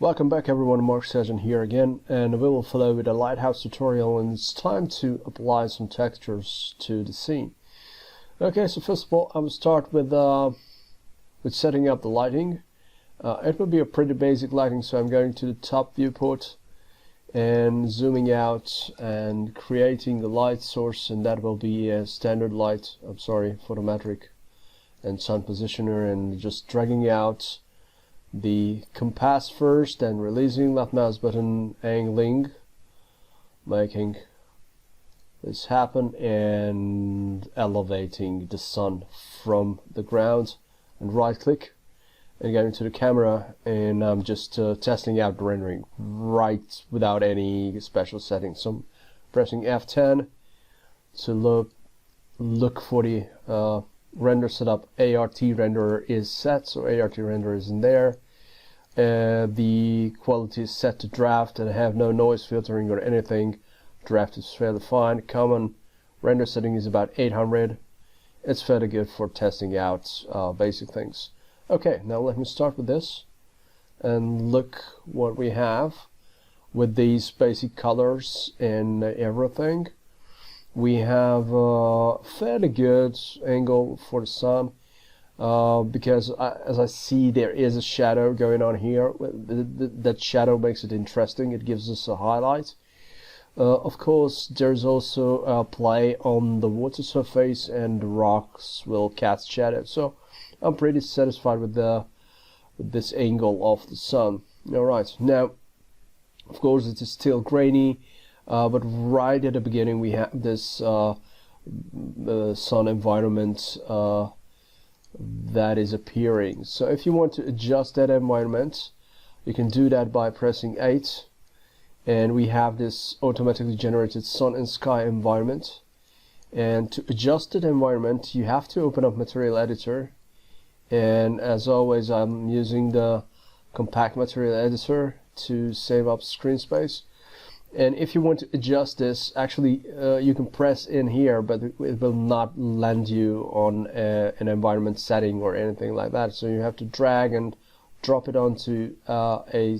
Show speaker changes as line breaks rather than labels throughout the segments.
Welcome back everyone, Mark Sargent here again, and we will follow with a LightHouse tutorial, and it's time to apply some textures to the scene. Okay, so first of all I will start with setting up the lighting. It will be a pretty basic lighting, so I'm going to the top viewport and zooming out and creating the light source, and that will be a standard light, photometric and sun positioner, and just dragging out the compass first and releasing left mouse button, angling, making this happen, and elevating the sun from the ground, and right click and going to the camera, and I'm just testing out the rendering right without any special settings. So I'm pressing F10 to look for the render setup. ART renderer is set, so ART renderer is in there. The quality is set to draft, and I have no noise filtering or anything. Draft is fairly fine. Common render setting is about 800. It's fairly good for testing out basic things. Okay, now let me start with this and look what we have with these basic colors and everything. We have a fairly good angle for the sun because as I see there is a shadow going on here. That shadow makes it interesting. It gives us a highlight. Of course, there's also a play on the water surface, and the rocks will cast shadow. So I'm pretty satisfied with this angle of the sun. Alright, now of course it is still grainy, but right at the beginning we have this sun environment that is appearing. So if you want to adjust that environment, you can do that by pressing 8, and we have this automatically generated sun and sky environment. And to adjust that environment, you have to open up Material Editor, and as always I'm using the compact Material Editor to save up screen space. And if you want to adjust this, actually you can press in here, but it will not land you on an environment setting or anything like that. So you have to drag and drop it onto a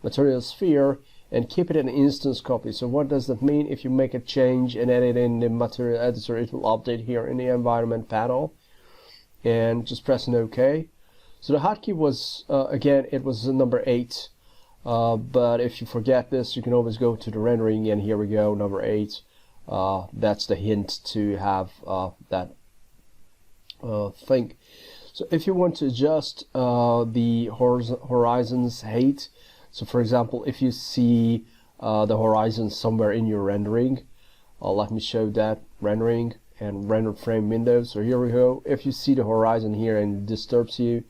material sphere and keep it an instance copy. So what does that mean? If you make a change and edit in the Material Editor, it will update here in the environment panel, and just press an OK. So the hotkey was again, it was number 8. But if you forget this, you can always go to the rendering, and here we go, number 8. That's the hint to have that thing. So if you want to adjust the horizon's height, so for example, if you see the horizon somewhere in your rendering, let me show that rendering and render frame window. So here we go. If you see the horizon here and it disturbs you,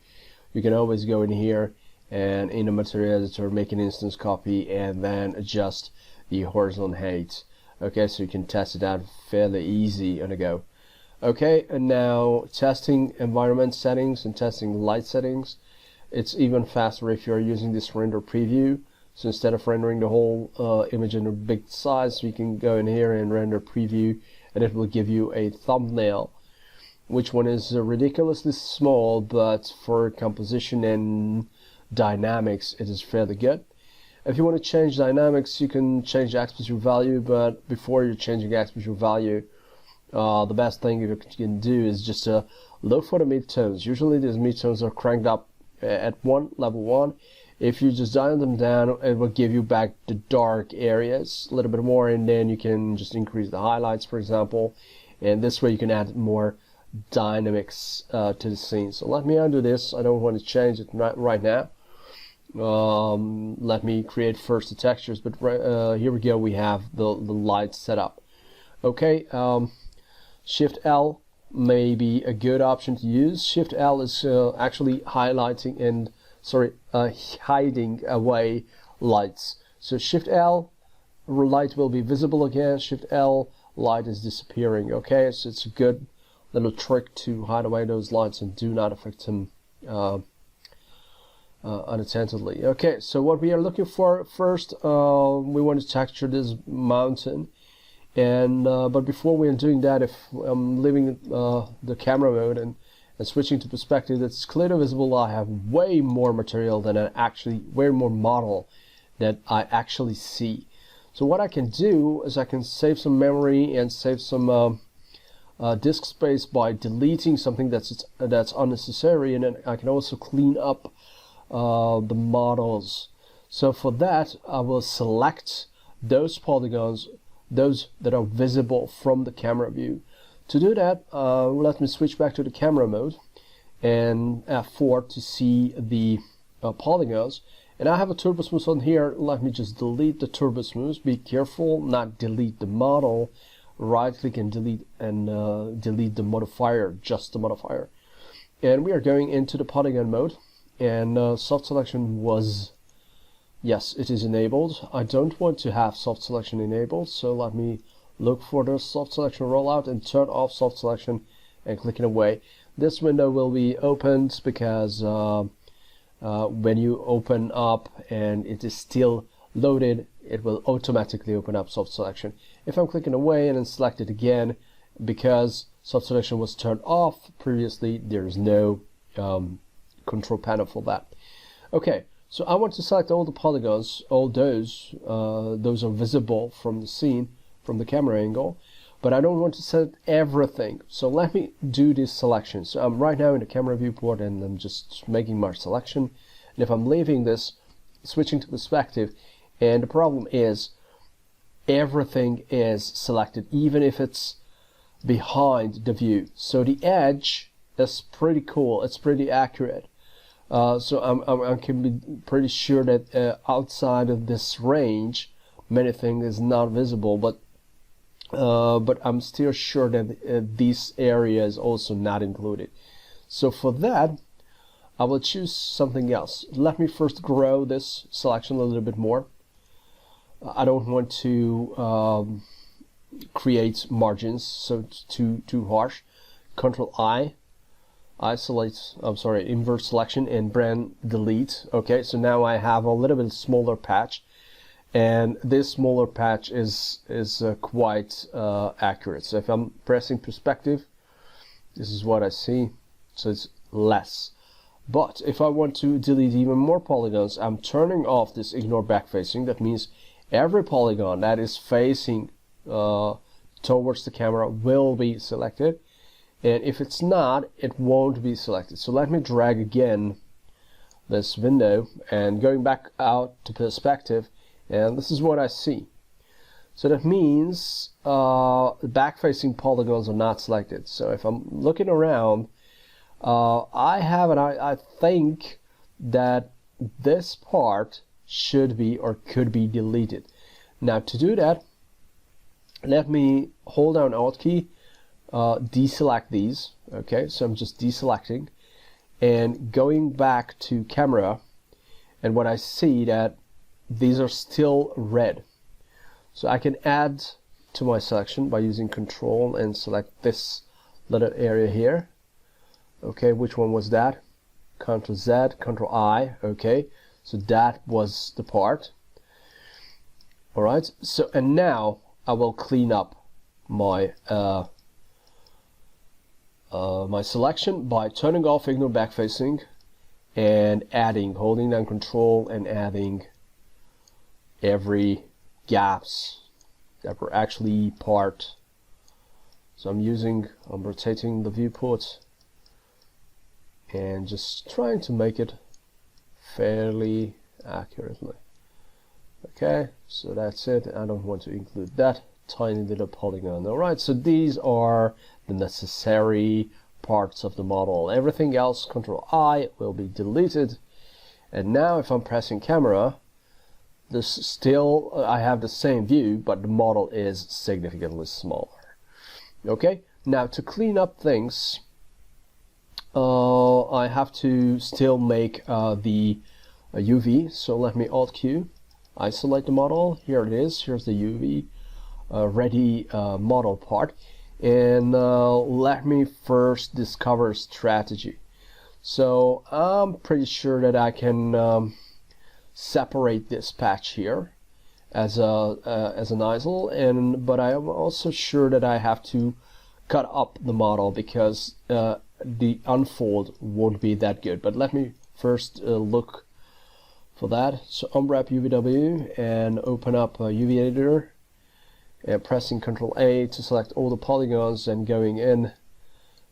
you can always go in here and in the Material Editor make an instance copy and then adjust the horizon height. Okay, so you can test it out fairly easy on the go. Okay, and now testing environment settings and testing light settings. It's even faster if you're using this render preview. So instead of rendering the whole image in a big size, you can go in here and render preview, and it will give you a thumbnail, which one is ridiculously small, but for composition and dynamics it is fairly good. If you want to change dynamics, you can change the aspect ratio value, but before you're changing the aspect ratio value, the best thing you can do is just look for the midtones. Usually these midtones are cranked up at level 1. If you just dial them down, it will give you back the dark areas a little bit more, and then you can just increase the highlights, for example, and this way you can add more dynamics to the scene. So let me undo this. I don't want to change it right now. Let me create first the textures, but here we go, we have the light set up. Okay, Shift L may be a good option to use. Shift L is actually highlighting and hiding away lights. So Shift L, light will be visible again. Shift L, light is disappearing. Okay, so it's a good little trick to hide away those lights and do not affect them unattentedly. Okay, so what we are looking for first, we want to texture this mountain, and but before we are doing that, if I'm leaving the camera mode and switching to perspective, that's clearly visible. I have way more material than way more model that I actually see. So what I can do is I can save some memory and save some disk space by deleting something that's unnecessary, and then I can also clean up the models. So for that, I will select those polygons, those that are visible from the camera view. To do that, let me switch back to the camera mode and F4 to see the polygons. And I have a turbo smooth on here. Let me just delete the turbo smooth. Be careful, not delete the model. Right click and delete, and delete the modifier, just the modifier. And we are going into the polygon mode, and soft selection was, yes, it is enabled. I don't want to have soft selection enabled, so let me look for the soft selection rollout and turn off soft selection and click it away. This window will be opened because when you open up and it is still loaded, it will automatically open up soft selection. If I'm clicking away and then select it again, because soft selection was turned off previously, there's no control panel for that. Okay, so I want to select all the polygons, all those are visible from the scene, from the camera angle, but I don't want to select everything. So let me do this selection. So I'm right now in the camera viewport and I'm just making my selection. And if I'm leaving this, switching to perspective, and the problem is everything is selected, even if it's behind the view. So the edge is pretty cool, it's pretty accurate. So I can be pretty sure that outside of this range, many things is not visible, but I'm still sure that this area is also not included. So for that, I will choose something else. Let me first grow this selection a little bit more. I don't want to create margins so too harsh. Control I, invert selection and brand delete. Okay, so now I have a little bit smaller patch, and this smaller patch is quite accurate. So if I'm pressing perspective, this is what I see. So it's less. But if I want to delete even more polygons, I'm turning off this ignore backfacing. That means every polygon that is facing towards the camera will be selected, and if it's not, it won't be selected. So let me drag again this window and going back out to perspective, and this is what I see. So that means back-facing polygons are not selected. So if I'm looking around, I think that this part should be or could be deleted. Now to do that, let me hold down Alt key, deselect these. Okay, so I'm just deselecting and going back to camera, and what I see that these are still red. So I can add to my selection by using Control and select this little area here. Okay, which one was that? Ctrl Z, Ctrl I. Okay, so that was the part. Alright, so and now I will clean up my my selection by turning off ignore backfacing and holding down Control and adding every gaps that were actually part. So I'm rotating the viewport and just trying to make it fairly accurately. Okay, so that's it. I don't want to include that tiny little polygon. Alright, so these are the necessary parts of the model. Everything else, Control I, will be deleted. And now if I'm pressing camera, this still I have the same view, but the model is significantly smaller. Okay, now to clean up things, I have to still make the UV. So let me Alt Q, isolate the model. Here it is. Here's the UV ready model part, and let me first discover strategy. So I'm pretty sure that I can separate this patch here as an ISO, but I am also sure that I have to cut up the model because the unfold won't be that good. But let me first look for that. So unwrap UVW and open up a UV editor, and pressing Ctrl A to select all the polygons, and going in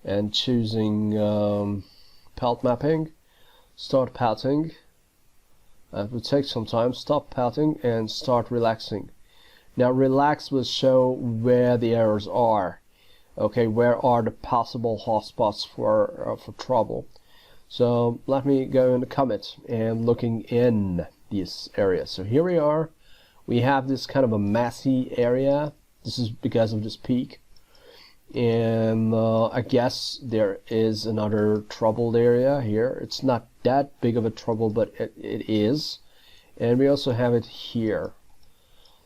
and choosing palette mapping, start pelting. It will take some time. Stop pelting and start relaxing. Now relax will show where the errors are. Okay, where are the possible hotspots for trouble? So let me go into commit and looking in this area. So here we are. We have this kind of a messy area. This is because of this peak. And I guess there is another troubled area here. It's not that big of a trouble, but it is. And we also have it here.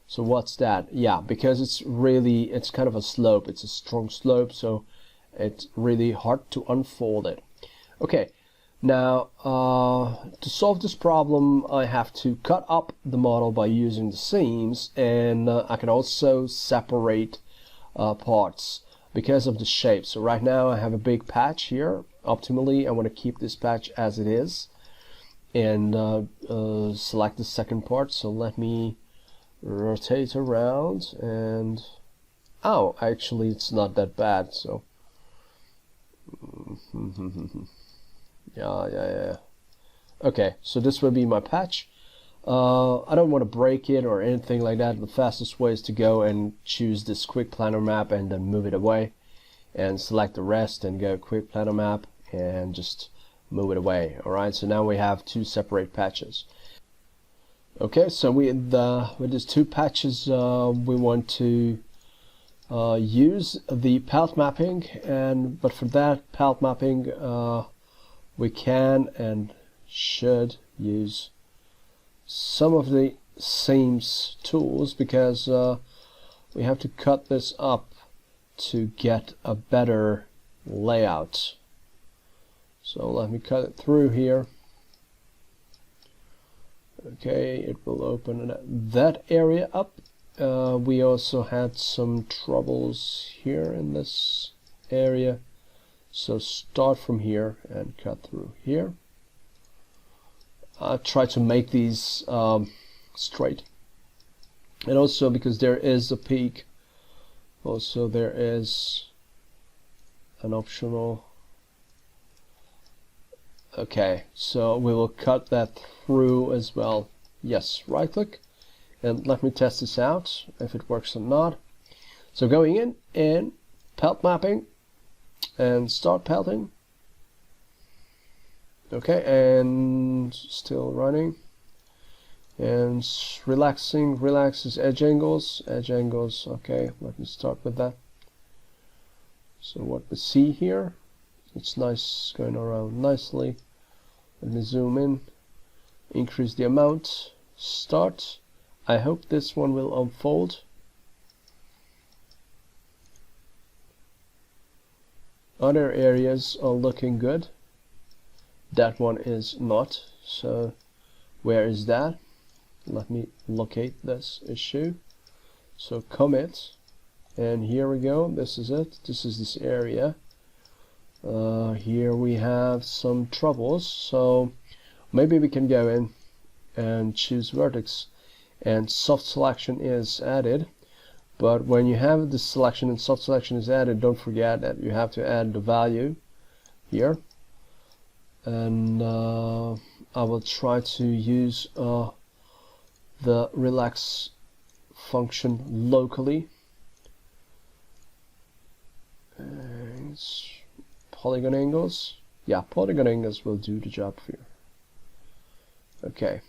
So what's that? Yeah, because it's kind of a slope. It's a strong slope, so it's really hard to unfold it. Okay, now to solve this problem, I have to cut up the model by using the seams, and I can also separate parts because of the shape. So right now I have a big patch here. Optimally, I want to keep this patch as it is, and select the second part. So let me rotate around, and oh, actually it's not that bad. So yeah. Okay, so this will be my patch. I don't want to break it or anything like that. The fastest way is to go and choose this quick planar map and then move it away, and select the rest and go quick planar map and just move it away. Alright, so now we have two separate patches. Okay, so with these two patches, we want to use the palette mapping, but for that palette mapping we can and should use some of the seams tools, because we have to cut this up to get a better layout. So let me cut it through here. Okay, it will open that area up. We also had some troubles here in this area, so start from here and cut through here. Try to make these straight, and also because there is a peak, also there is an optional. Okay, so we will cut that through as well. Yes, right click and let me test this out if it works or not. So going in and palette mapping and start pelting. Okay, and still running, and relaxes edge angles. Okay, let me start with that. So what we see here, it's nice, going around nicely. Let me zoom in, increase the amount, start. I hope this one will unfold. Other areas are looking good. That one is not. So where is that? Let me locate this issue. So commit, and here we go. This is it. This is this area. Here we have some troubles, so maybe we can go in and choose vertex, and soft selection is added. But when you have the selection and soft selection is added, don't forget that you have to add the value here. And I will try to use the relax function locally. And polygon angles. Yeah, polygon angles will do the job here. Okay.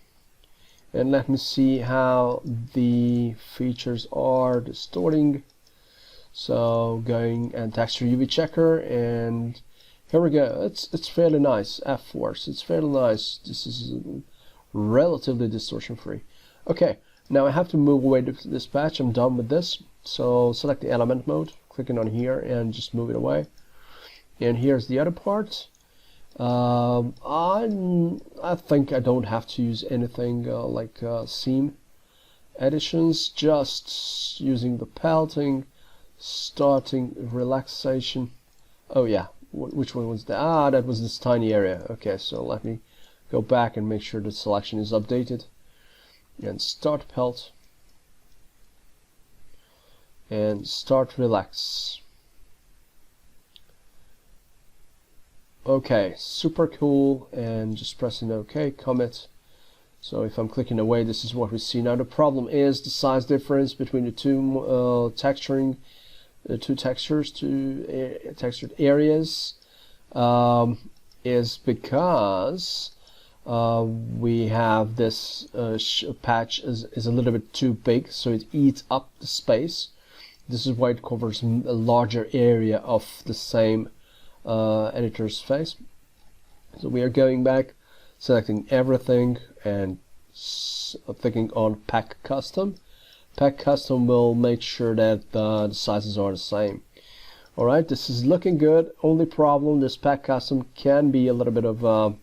And let me see how the features are distorting. So going and texture UV checker, and here we go. It's fairly nice. F-force. It's fairly nice. This is relatively distortion free. Okay, now I have to move away this patch. I'm done with this. So select the element mode, clicking on here, and just move it away. And here's the other part. I think I don't have to use anything like seam additions, just using the pelting, starting relaxation. Oh yeah, which one was that? Ah, that was this tiny area. Okay, so let me go back and make sure the selection is updated. And start pelt. And start relax. Okay, super cool. And just pressing OK, commit. So if I'm clicking away, this is what we see. Now the problem is the size difference between the two textured areas is because we have this patch is a little bit too big, so it eats up the space. This is why it covers a larger area of the same editor's face. So we are going back, selecting everything and clicking on Pack Custom. Pack Custom will make sure that the sizes are the same. Alright, this is looking good. Only problem, this Pack Custom can be a little bit of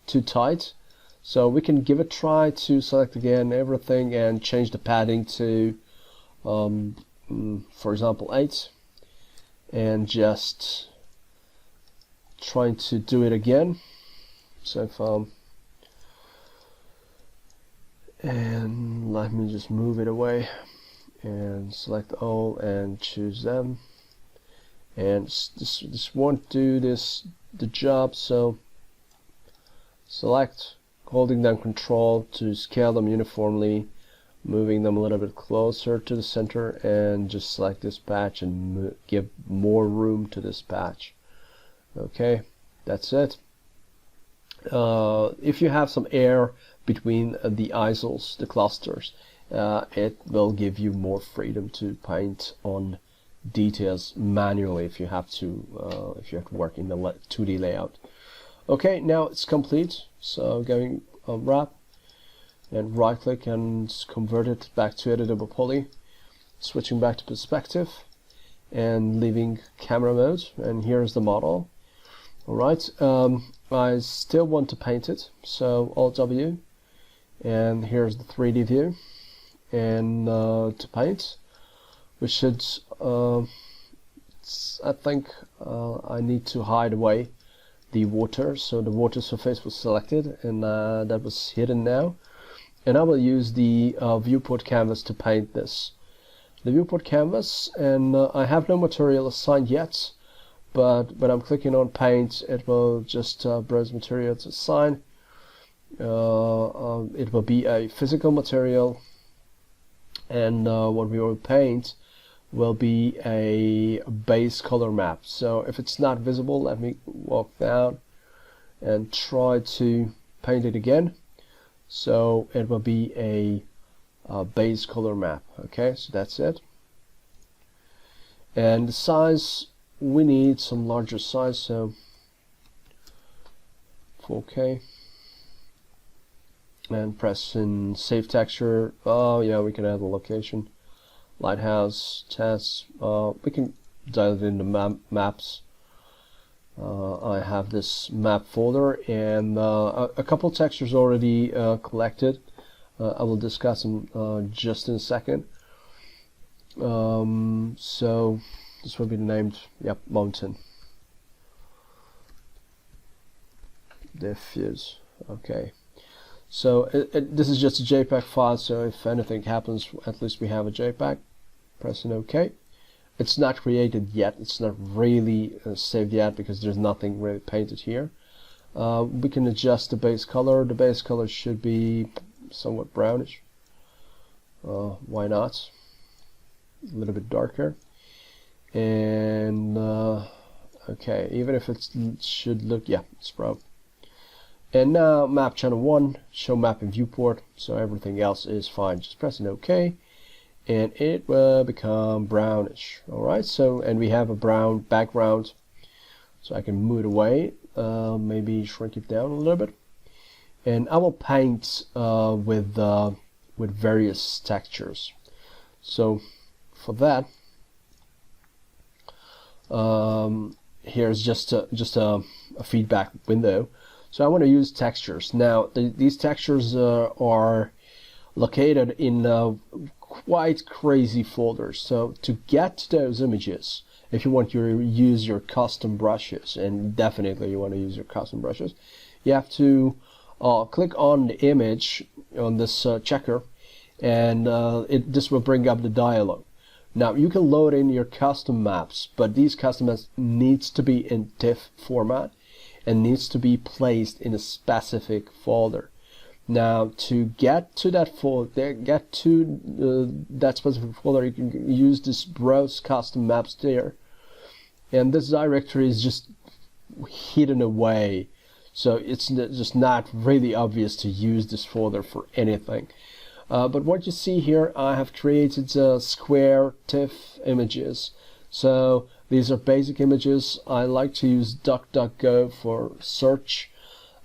too tight. So we can give it a try to select again everything and change the padding to for example 8, and just trying to do it again. So if and let me just move it away and select all and choose them, and this won't do the job, so select, holding down Control to scale them uniformly, moving them a little bit closer to the center, and just select this patch and give more room to this patch. Okay, that's it. If you have some air between the aisles, the clusters, it will give you more freedom to paint on details manually if you have to work in the 2D layout. Okay, now it's complete. So going wrap and right click and convert it back to editable poly, switching back to perspective and leaving camera mode, and here's the model. Alright, I still want to paint it, so Alt W, and here's the 3D view, and to paint we should I think I need to hide away the water, so the water surface was selected and that was hidden now, and I will use the Viewport Canvas to paint this. The Viewport Canvas, and I have no material assigned yet, but when I'm clicking on paint, it will just browse material to assign. It will be a physical material, and what we will paint will be a base color map. So if it's not visible, let me walk down and try to paint it again. So it will be a base color map. Okay, so that's it. And the size, we need some larger size, so 4K, and press in save texture. Oh yeah, we can add the location, LightHouse, tests. We can dial it into maps. I have this map folder, and a couple textures already collected. I will discuss them just in a second. So this will be named, yep, mountain. Diffuse. Okay. So this is just a JPEG file, so if anything happens, at least we have a JPEG. Pressing OK. It's not created yet. It's not really saved yet because there's nothing really painted here. We can adjust the base color. The base color should be somewhat brownish. Why not? A little bit darker. And okay, even if it should look, yeah, it's brown. And now map channel 1, show map in viewport, so everything else is fine. Just pressing OK, and it will become brownish. Alright, so, and we have a brown background, so I can move it away, maybe shrink it down a little bit. And I will paint with various textures. So for that, here's just a feedback window. So I want to use textures. Now these textures are located in quite crazy folders. So to get to those images if you want to use your custom brushes, and definitely you want to use your custom brushes, you have to click on the image on this checker, and this will bring up the dialog. Now you can load in your custom maps, but these custom maps needs to be in TIFF format and needs to be placed in a specific folder. Now to get to that folder, that specific folder, you can use this browse custom maps there, and this directory is just hidden away, so it's just not really obvious to use this folder for anything. But what you see here, I have created square TIFF images. So these are basic images. I like to use DuckDuckGo for search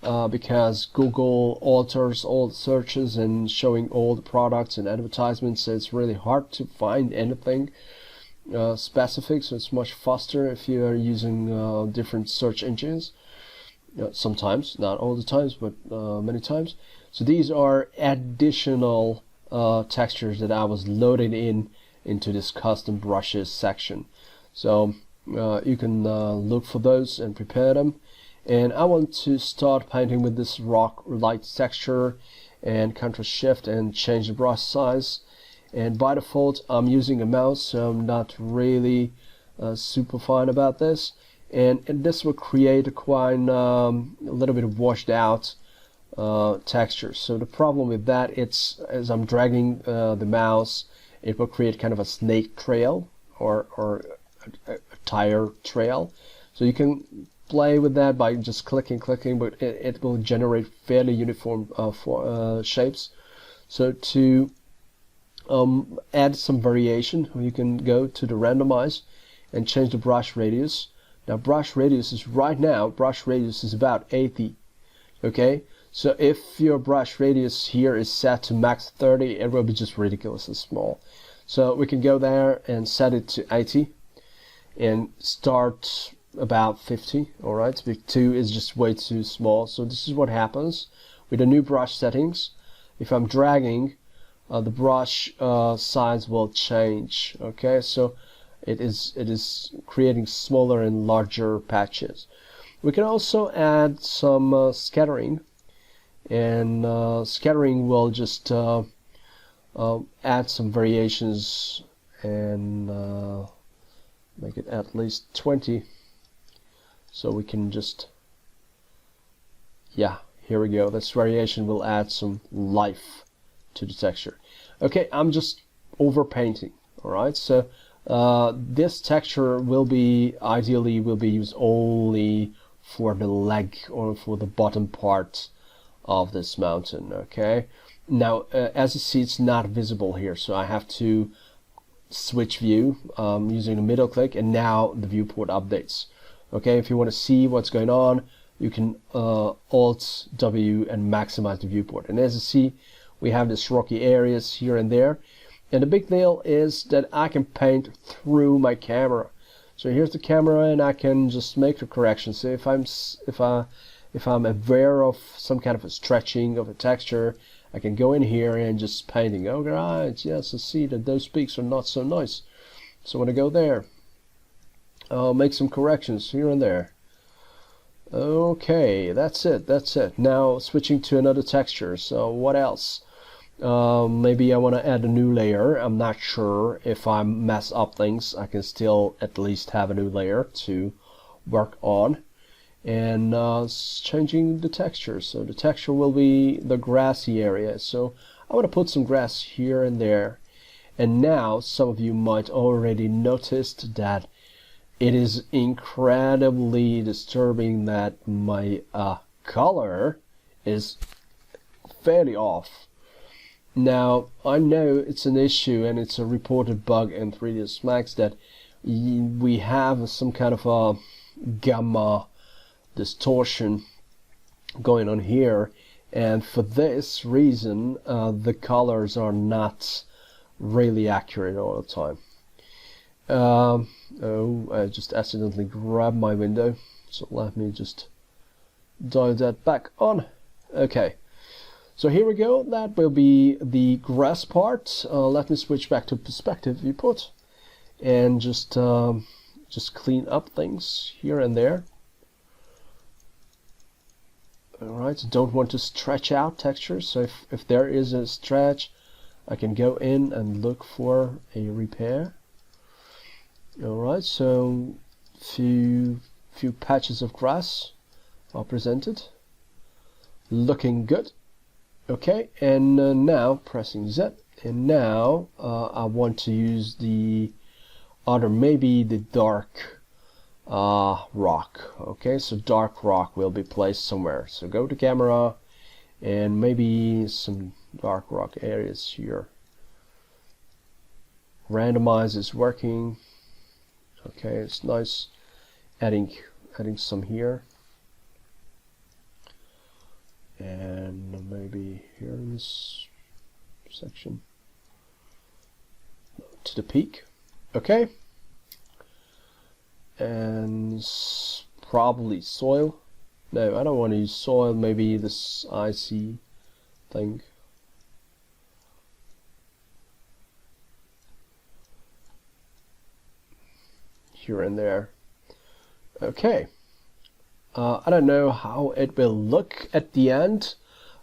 because Google alters all the searches and showing all the products and advertisements, so it's really hard to find anything specific, so it's much faster if you are using different search engines. Sometimes, not all the times, but many times. So these are additional textures that I was loading into this custom brushes section. So you can look for those and prepare them. And I want to start painting with this rock light texture, and Ctrl Shift and change the brush size. And by default I'm using a mouse, so I'm not really super fine about this. And this will create a quite a little bit of washed out texture. So the problem with that, it's as I'm dragging the mouse, it will create kind of a snake trail or a tire trail. So you can play with that by just clicking, but it will generate fairly uniform shapes. So to add some variation, you can go to the randomize and change the brush radius. Now brush radius is about 80. Okay, so if your brush radius here is set to max 30, it will be just ridiculously small. So we can go there and set it to 80 and start about 50. Alright, so 2 is just way too small. So this is what happens with the new brush settings. If I'm dragging, the brush size will change. Okay, so it is creating smaller and larger patches. We can also add some scattering, and scattering will just add some variations and make it at least 20. So we can just, yeah, here we go. This variation will add some life to the texture. Okay, I'm just overpainting. Alright, so this texture will be ideally used only for the leg or for the bottom part of this mountain. Okay, now as you see, it's not visible here, so I have to switch view using the middle click, and now the viewport updates. Okay, if you want to see what's going on, you can Alt W and maximize the viewport. And as you see, we have these rocky areas here and there. And the big deal is that I can paint through my camera. So here's the camera, and I can just make the correction. So if I'm aware of some kind of a stretching of a texture, I can go in here and just painting. Oh right, yes, I see that those peaks are not so nice. So when I go there, I'll make some corrections here and there. Okay, that's it. Now switching to another texture. So what else? Maybe I want to add a new layer. I'm not sure. If I mess up things, I can still at least have a new layer to work on. And changing the texture. So the texture will be the grassy area. So I want to put some grass here and there. And now some of you might already noticed that it is incredibly disturbing that my color is fairly off. Now I know it's an issue, and it's a reported bug in 3dsmax that we have some kind of a gamma distortion going on here, and for this reason the colors are not really accurate all the time. Oh, I just accidentally grabbed my window, so let me just dial that back on. Okay, so here we go. That will be the grass part. Let me switch back to perspective viewport and just just clean up things here and there. Alright, don't want to stretch out textures, so if there is a stretch, I can go in and look for a repair. Alright, so few patches of grass are presented, looking good. Okay, and now pressing Z, and now I want to use the other, maybe the dark rock. Okay, so dark rock will be placed somewhere. So go to camera and maybe some dark rock areas here. Randomize is working. Okay, it's nice. Adding some here, and maybe here in this section to the peak. Okay, and probably soil. No, I don't want to use soil. Maybe this icy thing. Here and there. Okay, I don't know how it will look at the end,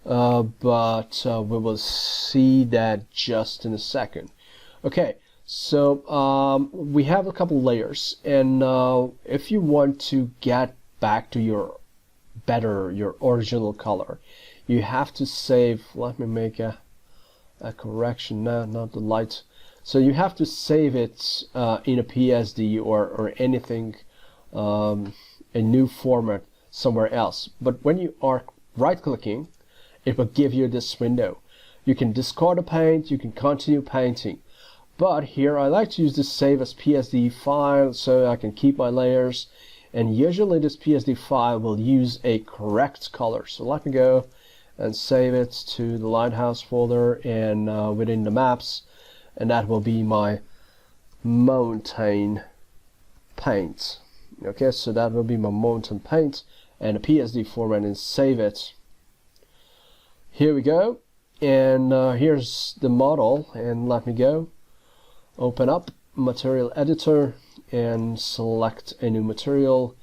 but we will see that just in a second. Okay, so we have a couple layers, and if you want to get back to your original color, you have to save. Let me make a correction. No, not the light. So you have to save it in a PSD or anything, a new format somewhere else. But when you are right clicking, it will give you this window. You can discard a paint, you can continue painting. But here I like to use this save as PSD file so I can keep my layers, and usually this PSD file will use a correct color. So let me go and save it to the LightHouse folder and within the maps, and that will be my mountain paint. Okay, so that will be my mountain paint and a PSD format, and save it. Here we go, and here's the model, and let me go. Open up material editor and select a new material,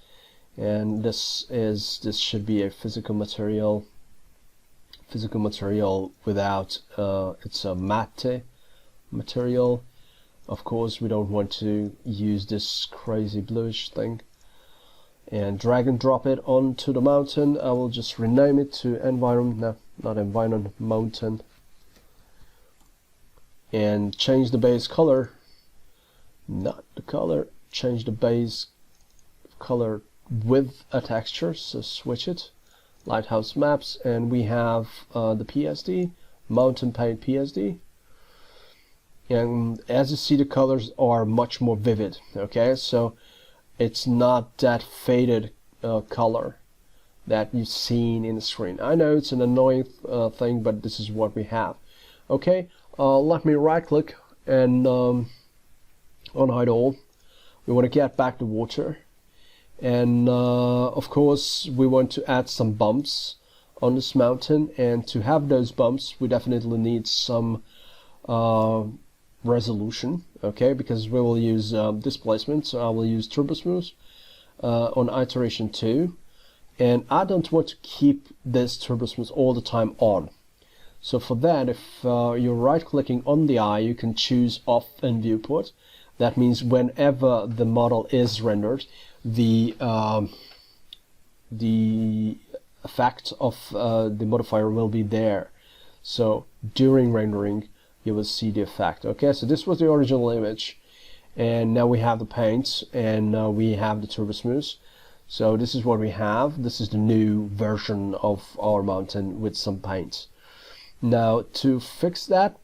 and this should be a physical material without it's a matte material. Of course we don't want to use this crazy bluish thing, and drag and drop it onto the mountain. I will just rename it to environment, no, not environment, mountain, and change the base color, not the color, change the base color with a texture, so switch it, LightHouse maps, and we have the PSD, mountain paint PSD, and as you see the colors are much more vivid. Okay, so it's not that faded color that you've seen in the screen. I know it's an annoying thing, but this is what we have. Okay, let me right click and unhide all. We want to get back the water, and of course we want to add some bumps on this mountain, and to have those bumps we definitely need some resolution. Okay, because we will use displacement, so I will use turbo smooth on iteration 2, and I don't want to keep this turbo smooth all the time on. So for that, if you're right clicking on the eye, you can choose off in viewport. That means whenever the model is rendered, the effect of the modifier will be there. So during rendering you will see the effect. Okay, so this was the original image, and now we have the paints, and we have the turbo smooth. So this is what we have. This is the new version of our mountain with some paint. Now to fix that,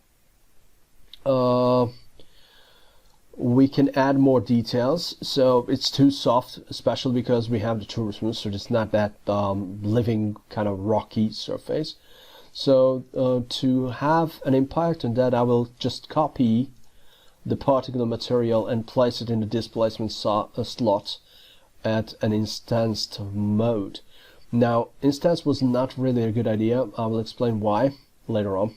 we can add more details. So it's too soft, especially because we have the turbo smooth, so it's not that living kind of rocky surface. So to have an impact on that, I will just copy the particular material and place it in the displacement slot at an instanced mode. Now, instance was not really a good idea. I will explain why later on.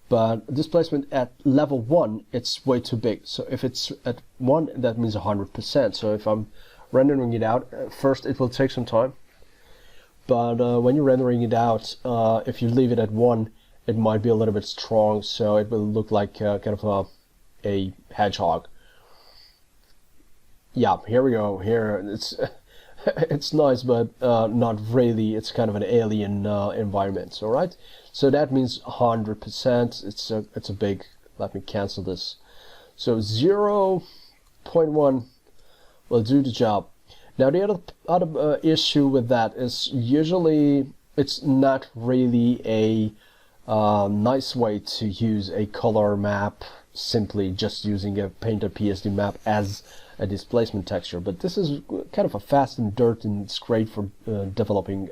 but displacement at level 1, it's way too big. So if it's at 1, that means 100%. So if I'm rendering it out, first it will take some time, but when you're rendering it out, if you leave it at 1, it might be a little bit strong, so it will look like kind of a hedgehog. Yeah, here we go. Here it's it's nice, but not really. It's kind of an alien environment. All right, so that means 100%. It's a big. Let me cancel this. So 0.1 will do the job. Now the other issue with that is usually it's not really a nice way to use a color map, simply just using a painted PSD map as a displacement texture, but this is kind of a fast and dirt, and it's great for developing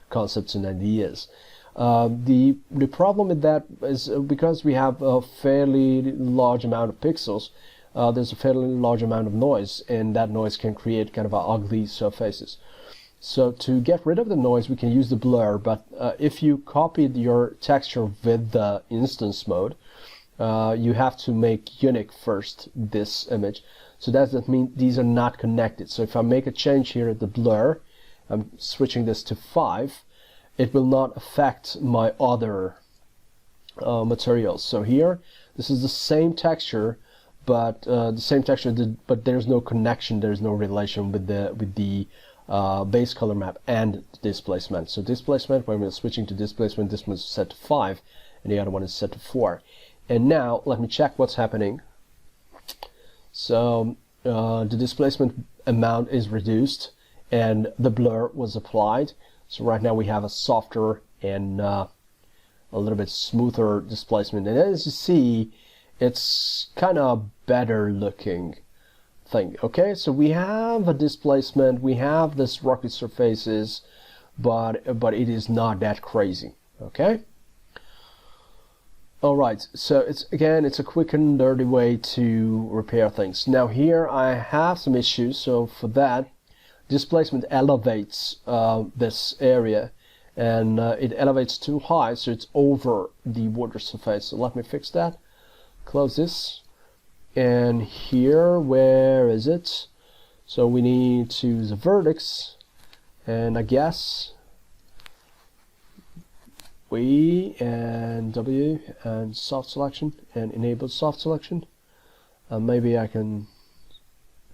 concepts and ideas. The problem with that is because we have a fairly large amount of pixels, there's a fairly large amount of noise, and that noise can create kind of ugly surfaces. So to get rid of the noise, we can use the blur, but if you copied your texture with the instance mode, you have to make unique first this image. So that means these are not connected. So if I make a change here at the blur, I'm switching this to 5, it will not affect my other materials. So here, this is the same texture, but but there's no connection, there's no relation with the base color map and displacement. So displacement, when we're switching to displacement, this one is set to 5, and the other one is set to 4. And now let me check what's happening. So the displacement amount is reduced and the blur was applied. So right now we have a softer and a little bit smoother displacement. And as you see, it's kind of better looking thing. Okay, so we have a displacement, we have this rocky surfaces, but it is not that crazy. Okay. Alright, so it's a quick and dirty way to repair things. Now here I have some issues, so for that, displacement elevates this area, and it elevates too high, so it's over the water surface. So let me fix that. Close this, and here, where is it? So we need to use the vertex, and I guess V and W and soft selection and enable soft selection. Maybe I can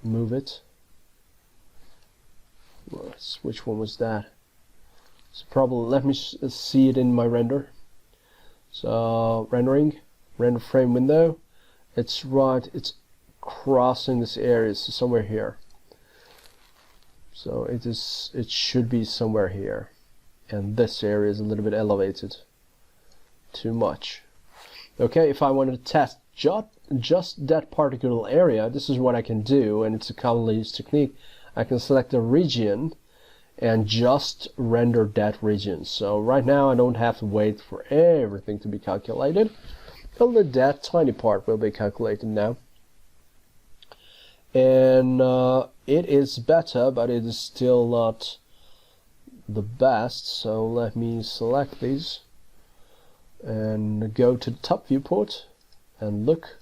move it. Which one was that? So probably let me see it in my render. So render frame window. It's crossing this area, so somewhere here. So it should be somewhere here. And this area is a little bit elevated. Too much. Okay, if I wanted to test just that particular area, this is what I can do, and it's a commonly used technique. I can select a region and just render that region. So right now I don't have to wait for everything to be calculated. Only that tiny part will be calculated now. And it is better, but it is still not the best. So let me select these and go to the top viewport and look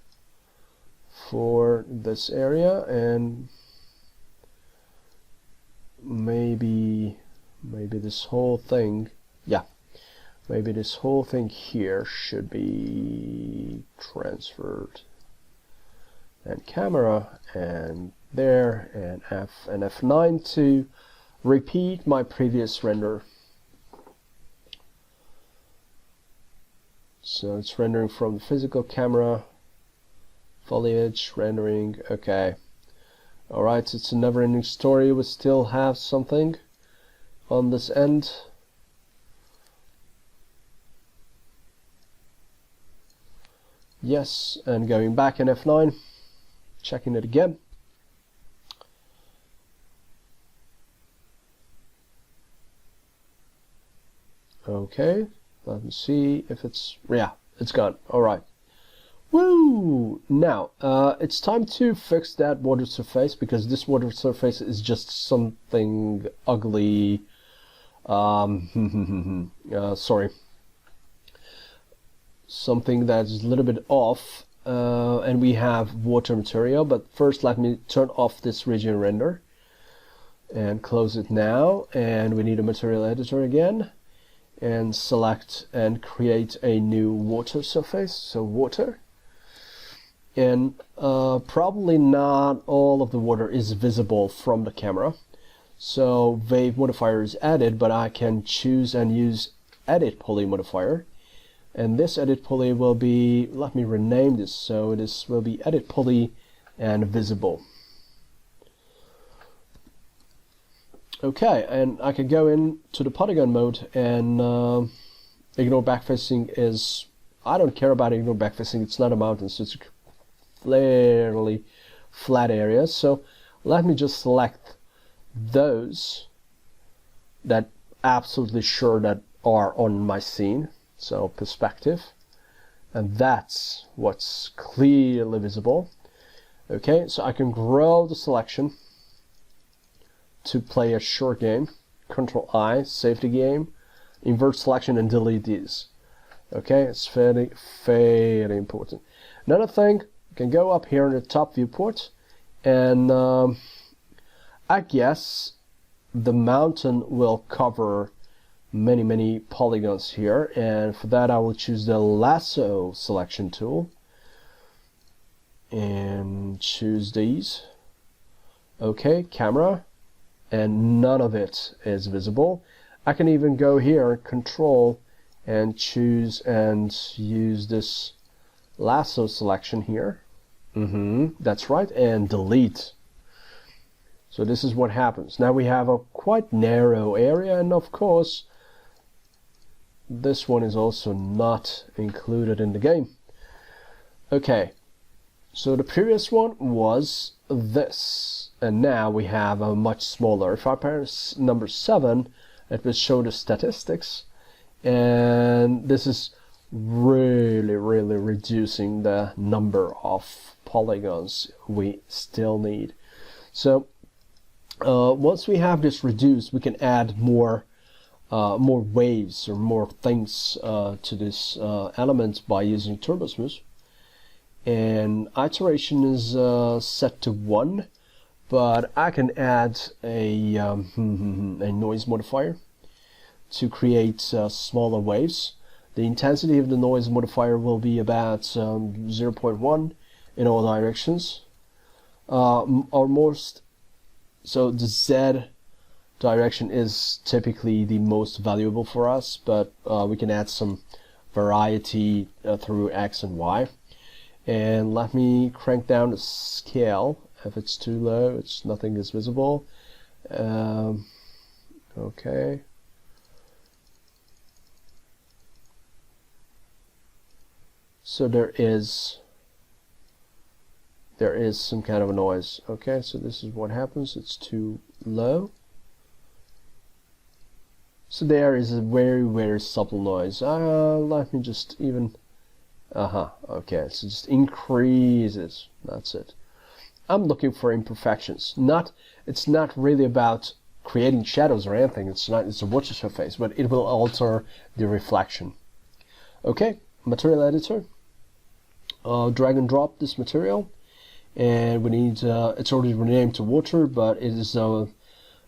for this area, and maybe this whole thing, yeah, maybe this whole thing here should be transferred, and camera, and there, and F and F9 to repeat my previous render. So it's rendering from the physical camera, foliage, rendering, okay. Alright, it's a never-ending story. We still have something on this end. Yes, and going back in F9, checking it again. Okay, let me see if it's, yeah, it's gone. Alright. Woo! Now, it's time to fix that water surface, because this water surface is just something ugly. Sorry. something that's a little bit off, and we have water material. But first let me turn off this region render and close it now, and we need a material editor again, and select and create a new water surface, so water. And probably not all of the water is visible from the camera, so wave modifier is added, but I can choose and use edit poly modifier, and this edit poly will be, let me rename this, so this will be edit poly and visible. Okay, and I can go into the polygon mode, and ignore backfacing is, I don't care about ignore backfacing, it's not a mountain, so it's a fairly flat area. So let me just select those that absolutely sure that are on my scene, so perspective, and that's what's clearly visible. Okay, so I can grow the selection to play a short game, Control I, save the game, invert selection and delete these. Okay, it's very important. Another thing, you can go up here in the top viewport, and I guess the mountain will cover many polygons here, and for that I will choose the lasso selection tool and choose these. Okay, camera, and none of it is visible. I can even go here, control, and choose and use this lasso selection here. That's right, and delete. So this is what happens. Now we have a quite narrow area, and of course this one is also not included in the game. Okay, so the previous one was this, and now we have a much smaller. If I press number 7, it will show the statistics, and this is really reducing the number of polygons we still need. So once we have this reduced, we can add more waves or more things to this element by using Turbo Smooth. And iteration is set to 1, but I can add a noise modifier to create smaller waves. The intensity of the noise modifier will be about 0.1 in all directions. So the Z direction is typically the most valuable for us, but we can add some variety through X and Y. And let me crank down the scale. If it's too low, nothing is visible. Okay. So there is some kind of a noise. Okay, so this is what happens. It's too low. So there is a very subtle noise. Let me just even okay, so just increase it. That's it. I'm looking for imperfections. It's not really about creating shadows or anything. It's a water surface, but it will alter the reflection. Okay, material editor. Drag and drop this material, and we need it's already renamed to water, but it is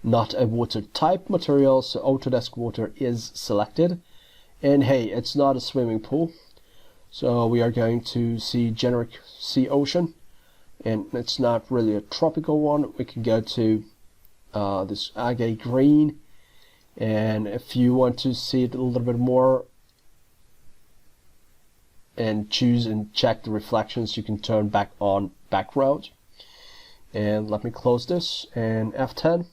not a water type material, so Autodesk Water is selected. And hey, it's not a swimming pool, so we are going to see generic sea ocean, and it's not really a tropical one. We can go to this agate green, and if you want to see it a little bit more and choose and check the reflections, you can turn back on background. And let me close this and F10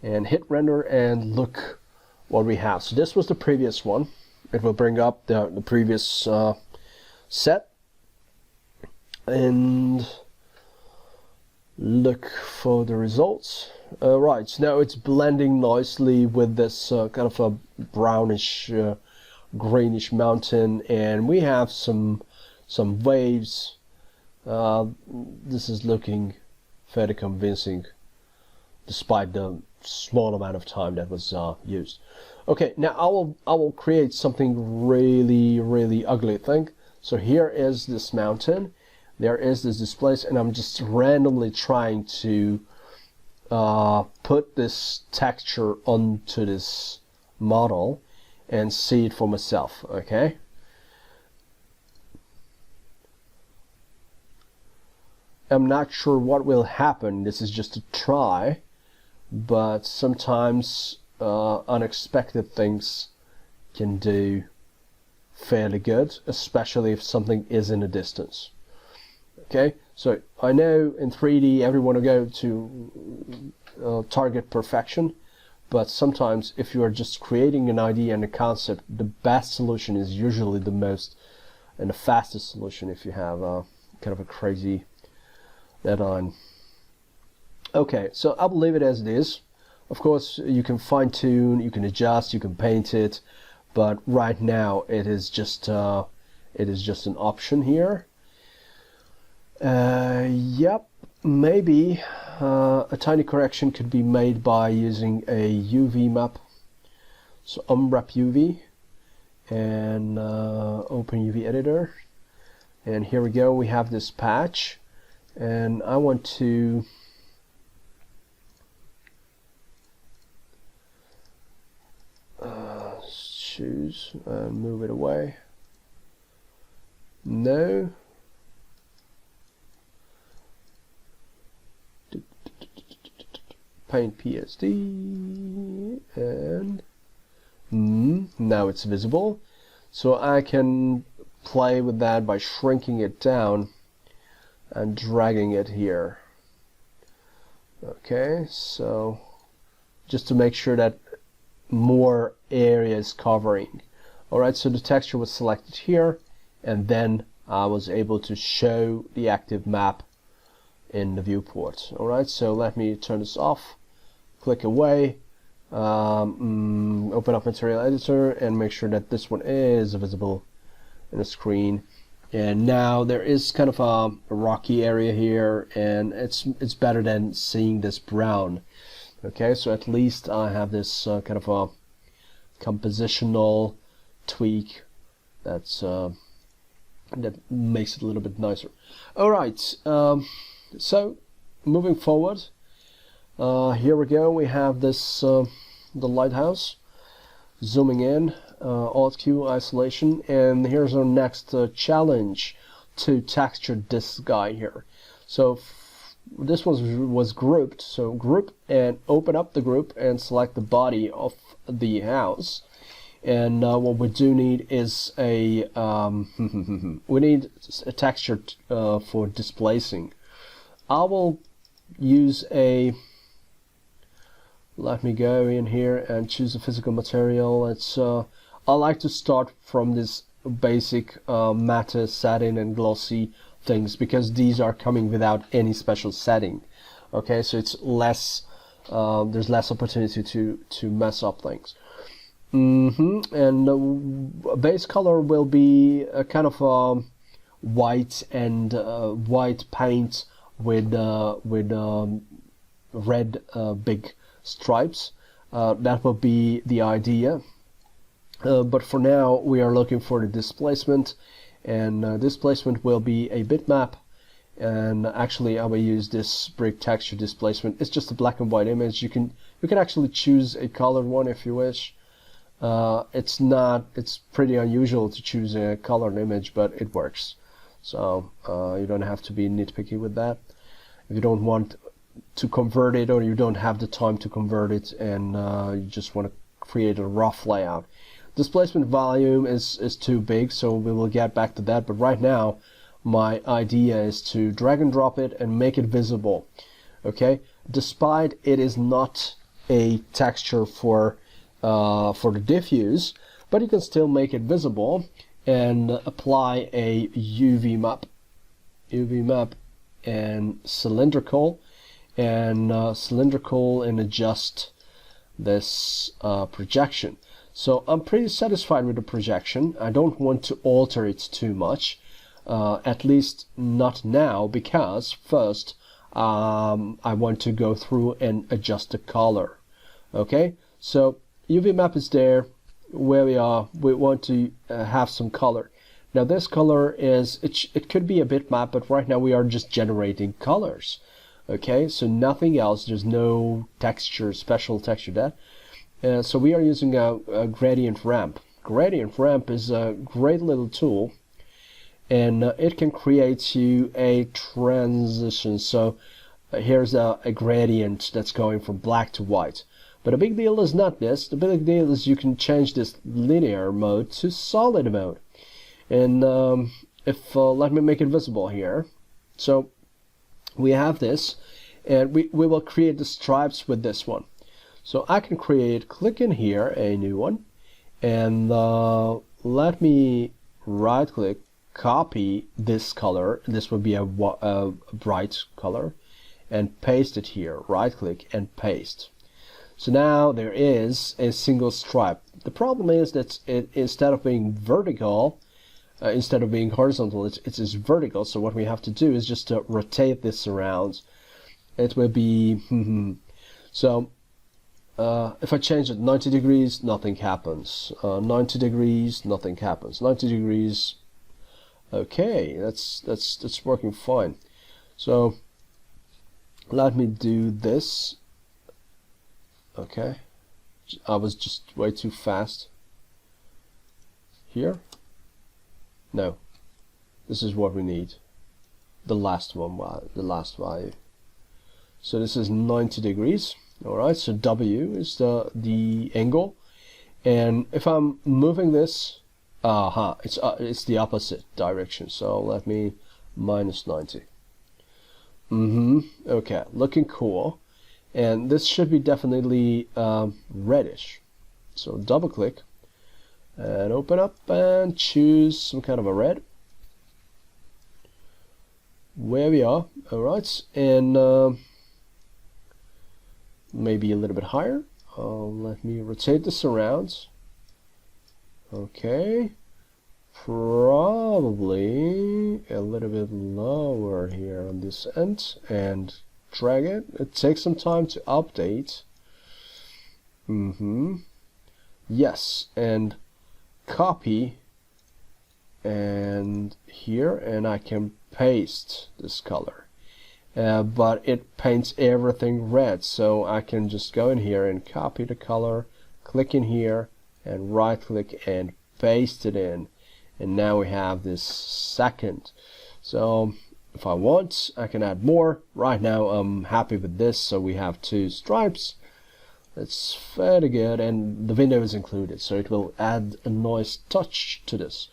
and hit render, and look what we have. So this was the previous one. It will bring up the previous set, and look for the results. Right, so now it's blending nicely with this kind of a brownish greenish mountain, and we have some waves. This is looking fairly convincing despite the small amount of time that was used. Okay, now I will create something really ugly thing. So here is this mountain, there is this displace, and I'm just randomly trying to put this texture onto this model and see it for myself. Okay. I'm not sure what will happen. This is just a try, but sometimes unexpected things can do fairly good, especially if something is in a distance. Okay, so I know in 3D everyone will go to target perfection, but sometimes if you are just creating an idea and a concept, the best solution is usually the most and the fastest solution if you have kind of a crazy deadline. Okay, so I'll leave it as it is. Of course, you can fine-tune, you can adjust, you can paint it, but right now it is just an option here. Yep, maybe a tiny correction could be made by using a UV map. So unwrap UV and open UV editor, and here we go. We have this patch, and I want to choose and move it away. No. Paint PSD, and now it's visible. So I can play with that by shrinking it down and dragging it here. Okay, so just to make sure that more area is covering. Alright, so the texture was selected here, and then I was able to show the active map in the viewport. Alright, so let me turn this off, click away, open up Material Editor, and make sure that this one is visible in the screen. And now there is kind of a rocky area here, and it's better than seeing this brown. Okay, so at least I have this kind of a compositional tweak that's that makes it a little bit nicer. All right, so moving forward, here we go. We have this the lighthouse. Zooming in, Alt Q isolation, and here's our next challenge to texture this guy here. So this one was grouped, so group and open up the group and select the body of the house. And what we do need is a we need a texture for displacing. I will use a, let me go in here and choose a physical material. It's I like to start from this basic matte, satin and glossy things, because these are coming without any special setting. Okay, so it's less there's less opportunity to mess up things. And base color will be a kind of white and white paint with red big stripes. That will be the idea. But for now we are looking for the displacement, and displacement will be a bitmap. And actually I will use this brick texture displacement. It's just a black and white image. You can actually choose a colored one if you wish. It's pretty unusual to choose a colored image, but it works. So you don't have to be nitpicky with that. If you don't want to convert it, or you don't have the time to convert it, and you just want to create a rough layout. Displacement volume is too big, so we will get back to that. But right now my idea is to drag and drop it and make it visible. Okay, despite it is not a texture for the diffuse, but you can still make it visible and apply a UV map and cylindrical and adjust this projection. So I'm pretty satisfied with the projection. I don't want to alter it too much, at least not now, because first I want to go through and adjust the color. Okay, so UV map is there. Where we are, we want to have some color. Now this color is, it could be a bitmap, but right now we are just generating colors. Okay, so nothing else, there's no texture, special texture there. So we are using a gradient ramp. Gradient ramp is a great little tool, and it can create you a transition. So here's a gradient that's going from black to white. But the big deal is not this. The big deal is you can change this linear mode to solid mode. And let me make it visible here. So we have this, and we will create the stripes with this one. So I can click in here, a new one, and let me right click, copy this color. This will be a bright color, and paste it here. Right click and paste. So now there is a single stripe. The problem is that instead of being vertical, instead of being horizontal, it's vertical. So what we have to do is just to rotate this around. It will be so if I change it 90 degrees, nothing happens. 90 degrees, nothing happens. 90 degrees, okay, that's working fine. So let me do this. Okay, I was just way too fast here. No, this is what we need. The last one, the last value. So this is 90 degrees. All right, so W is the angle, and if I'm moving this, it's the opposite direction. So let me minus 90. Okay, looking cool. And this should be definitely reddish. So double click and open up and choose some kind of a red. Where we are, alright, and maybe a little bit higher. Let me rotate this around. Okay, probably a little bit lower here on this end, and drag it. It takes some time to update. Yes, and copy, and here, and I can paste this color. But it paints everything red, so I can just go in here and copy the color, click in here, and right click and paste it in. And now we have this second. So if I want, I can add more. Right now I'm happy with this, so we have two stripes. That's fairly good, and the window is included, so it will add a nice touch to this.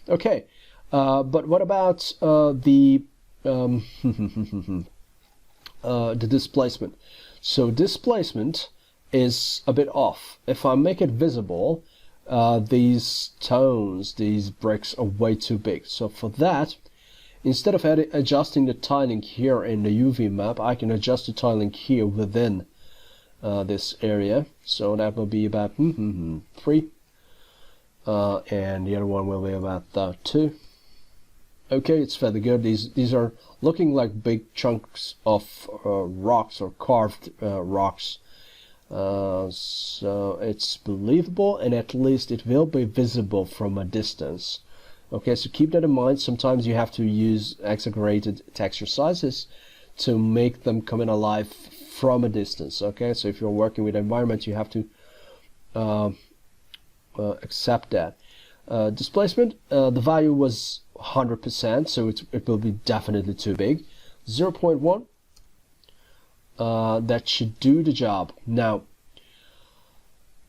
Okay, but what about the displacement? So displacement is a bit off. If I make it visible, these tones, these bricks are way too big. So for that, instead of adjusting the tiling here in the UV map, I can adjust the tiling here within this area. So that will be about 3, and the other one will be about 2. Okay, it's fairly good. These are looking like big chunks of rocks or carved rocks. So it's believable, and at least it will be visible from a distance. Okay, so keep that in mind. Sometimes you have to use exaggerated texture sizes to make them come in alive from a distance. Okay, so if you're working with environment, you have to accept that. Displacement, the value was 100%, so it will be definitely too big. 0.1, that should do the job. Now,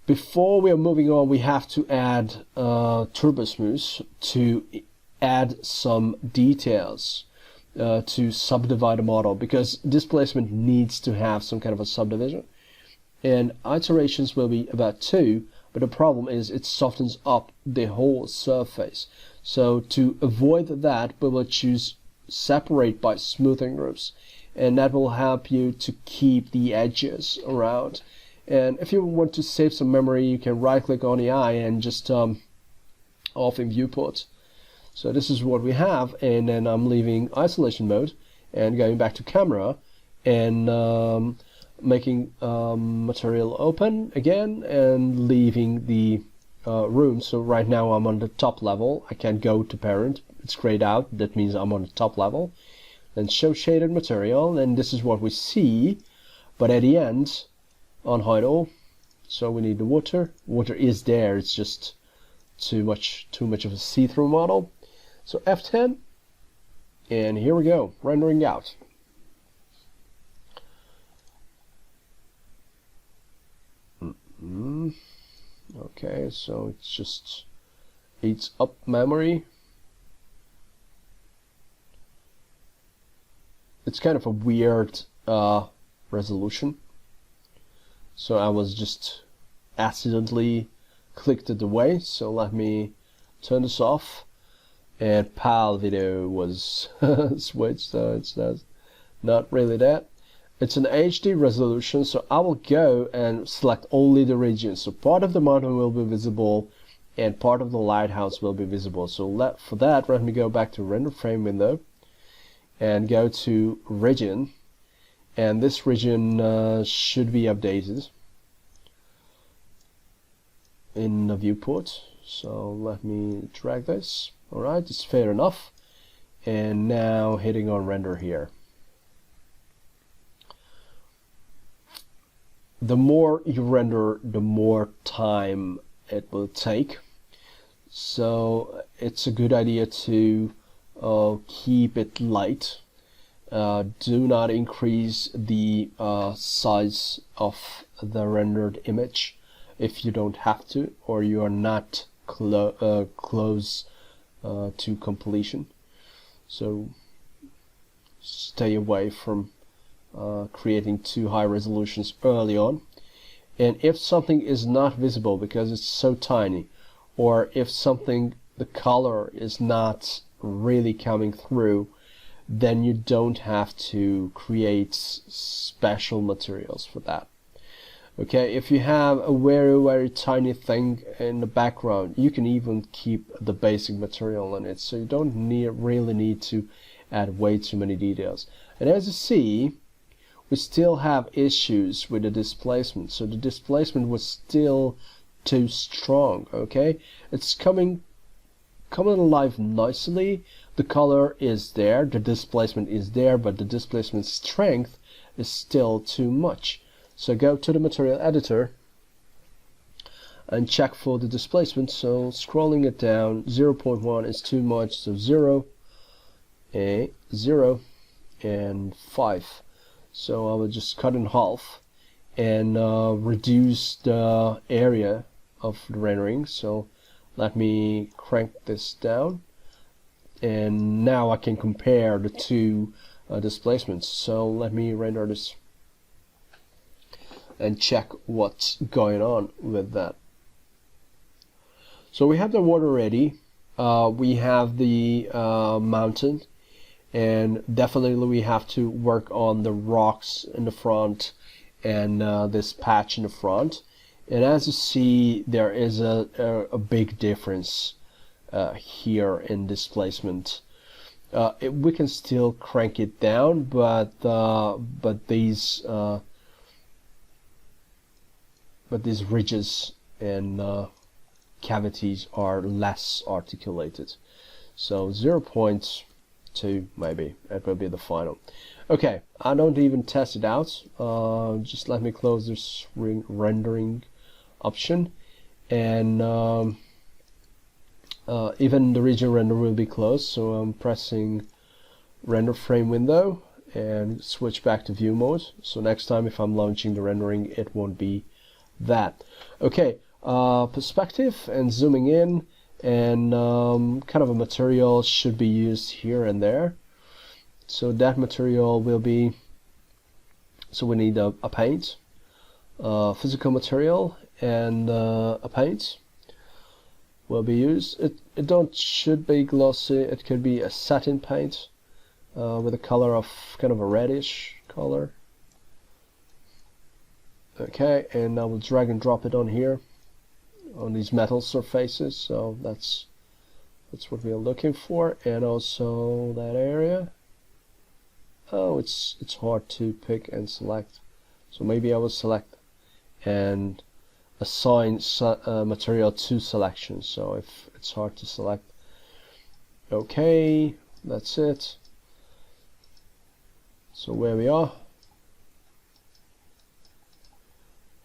before we are moving on, we have to add Turbo Smooth to add some details to subdivide a model, because displacement needs to have some kind of a subdivision, and iterations will be about 2, but the problem is it softens up the whole surface. So to avoid that, we will choose separate by smoothing groups, and that will help you to keep the edges around. And if you want to save some memory, you can right click on the eye and just off in viewport. So this is what we have, and then I'm leaving isolation mode and going back to camera, and making material open again and leaving the room. So right now I'm on the top level. I can go to parent. It's grayed out. That means I'm on the top level. Then show shaded material, and this is what we see. But at the end, on hide all, so we need the water. Water is there. It's just too much of a see-through model. So F10, and here we go, rendering out. Okay, so it just eats up memory. It's kind of a weird resolution. So I was just accidentally clicked it away. So let me turn this off. And PAL video was switched, so it's not really that. It's an HD resolution, so I will go and select only the regions. So part of the mountain will be visible and part of the lighthouse will be visible. So for that, let me go back to render frame window and go to region, and this region should be updated in the viewport. So let me drag this. Alright, it's fair enough. And now hitting on render here. The more you render, the more time it will take. So it's a good idea to keep it light. Do not increase the size of the rendered image if you don't have to, or you are not close to completion. So stay away from creating too high resolutions early on. And if something is not visible because it's so tiny, or if the color is not really coming through, then you don't have to create special materials for that. Okay, if you have a very tiny thing in the background, you can even keep the basic material in it, so you don't really need to add way too many details. And as you see, we still have issues with the displacement. So the displacement was still too strong. Okay, it's coming alive nicely. The color is there, the displacement is there, but the displacement strength is still too much. So go to the material editor and check for the displacement. So scrolling it down, 0.1 is too much, so 0, 0, and 5. So I will just cut in half and reduce the area of the rendering. So let me crank this down, and now I can compare the two displacements. So let me render this and check what's going on with that. So we have the water ready, we have the mountain, and definitely we have to work on the rocks in the front and this patch in the front. And as you see, there is a big difference here in displacement. We can still crank it down, but these ridges and cavities are less articulated. So 0.2 maybe, it will be the final. Okay, I don't even test it out. Just let me close this rendering option, and even the region render will be closed. So I'm pressing render frame window and switch back to view mode. So next time if I'm launching the rendering, it won't be that. Okay, perspective and zooming in, and kind of a material should be used here and there. So that material will be, so we need a paint, physical material, and a paint will be used. It should be glossy. It could be a satin paint with a color of kind of a reddish color. Okay, and I will drag and drop it on here on these metal surfaces. So that's what we are looking for, and also that area. Oh, it's hard to pick and select. So maybe I will select and assign material to selection. So if it's hard to select, okay, that's it. So where we are,